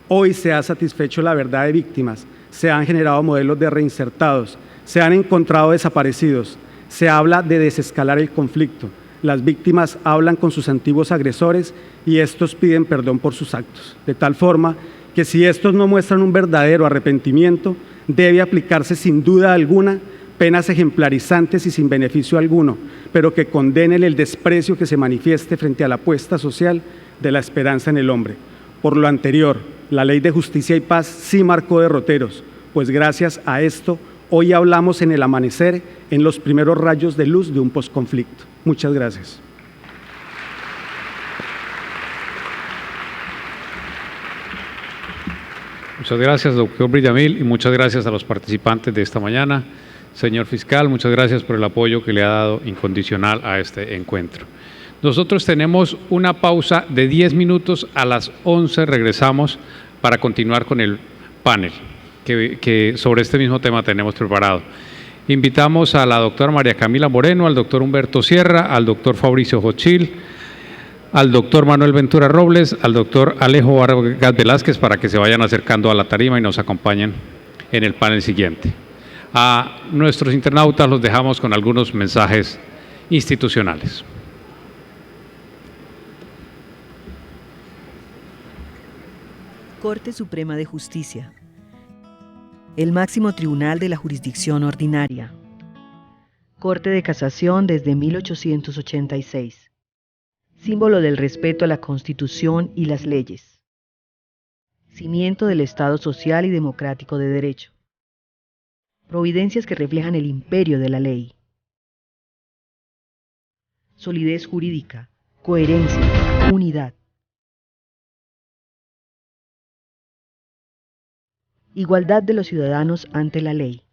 hoy se ha satisfecho la verdad de víctimas, se han generado modelos de reinsertados, se han encontrado desaparecidos, se habla de desescalar el conflicto, las víctimas hablan con sus antiguos agresores y estos piden perdón por sus actos, de tal forma que si estos no muestran un verdadero arrepentimiento, debe aplicarse sin duda alguna penas ejemplarizantes y sin beneficio alguno, pero que condenen el desprecio que se manifieste frente a la apuesta social de la esperanza en el hombre. Por lo anterior, la Ley de Justicia y Paz sí marcó derroteros, pues gracias a esto, hoy hablamos en el amanecer, en los primeros rayos de luz de un posconflicto. Muchas gracias. Muchas gracias, doctor Villamil, y muchas gracias a los participantes de esta mañana. Señor fiscal, muchas gracias por el apoyo que le ha dado incondicional a este encuentro. Nosotros tenemos una pausa de 10 minutos, a las 11 regresamos para continuar con el panel que sobre este mismo tema tenemos preparado. Invitamos a la doctora María Camila Moreno, al doctor Humberto Sierra, al doctor Fabricio Jochil, al doctor Manuel Ventura Robles, al doctor Alejo Vargas Velázquez para que se vayan acercando a la tarima y nos acompañen en el panel siguiente. A nuestros internautas los dejamos con algunos mensajes institucionales. Corte Suprema de Justicia, el máximo tribunal de la jurisdicción ordinaria. Corte de Casación desde 1886. Símbolo del respeto a la Constitución y las leyes. Cimiento del Estado social y democrático de derecho. Providencias que reflejan el imperio de la ley. Solidez jurídica, coherencia, unidad. Igualdad de los ciudadanos ante la ley.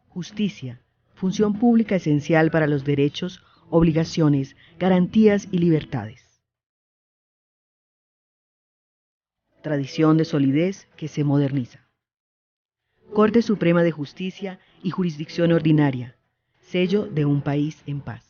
Justicia, función pública esencial para los derechos, obligaciones, garantías y libertades. Tradición de solidez que se moderniza. Corte Suprema de Justicia y Jurisdicción Ordinaria, sello de un país en paz.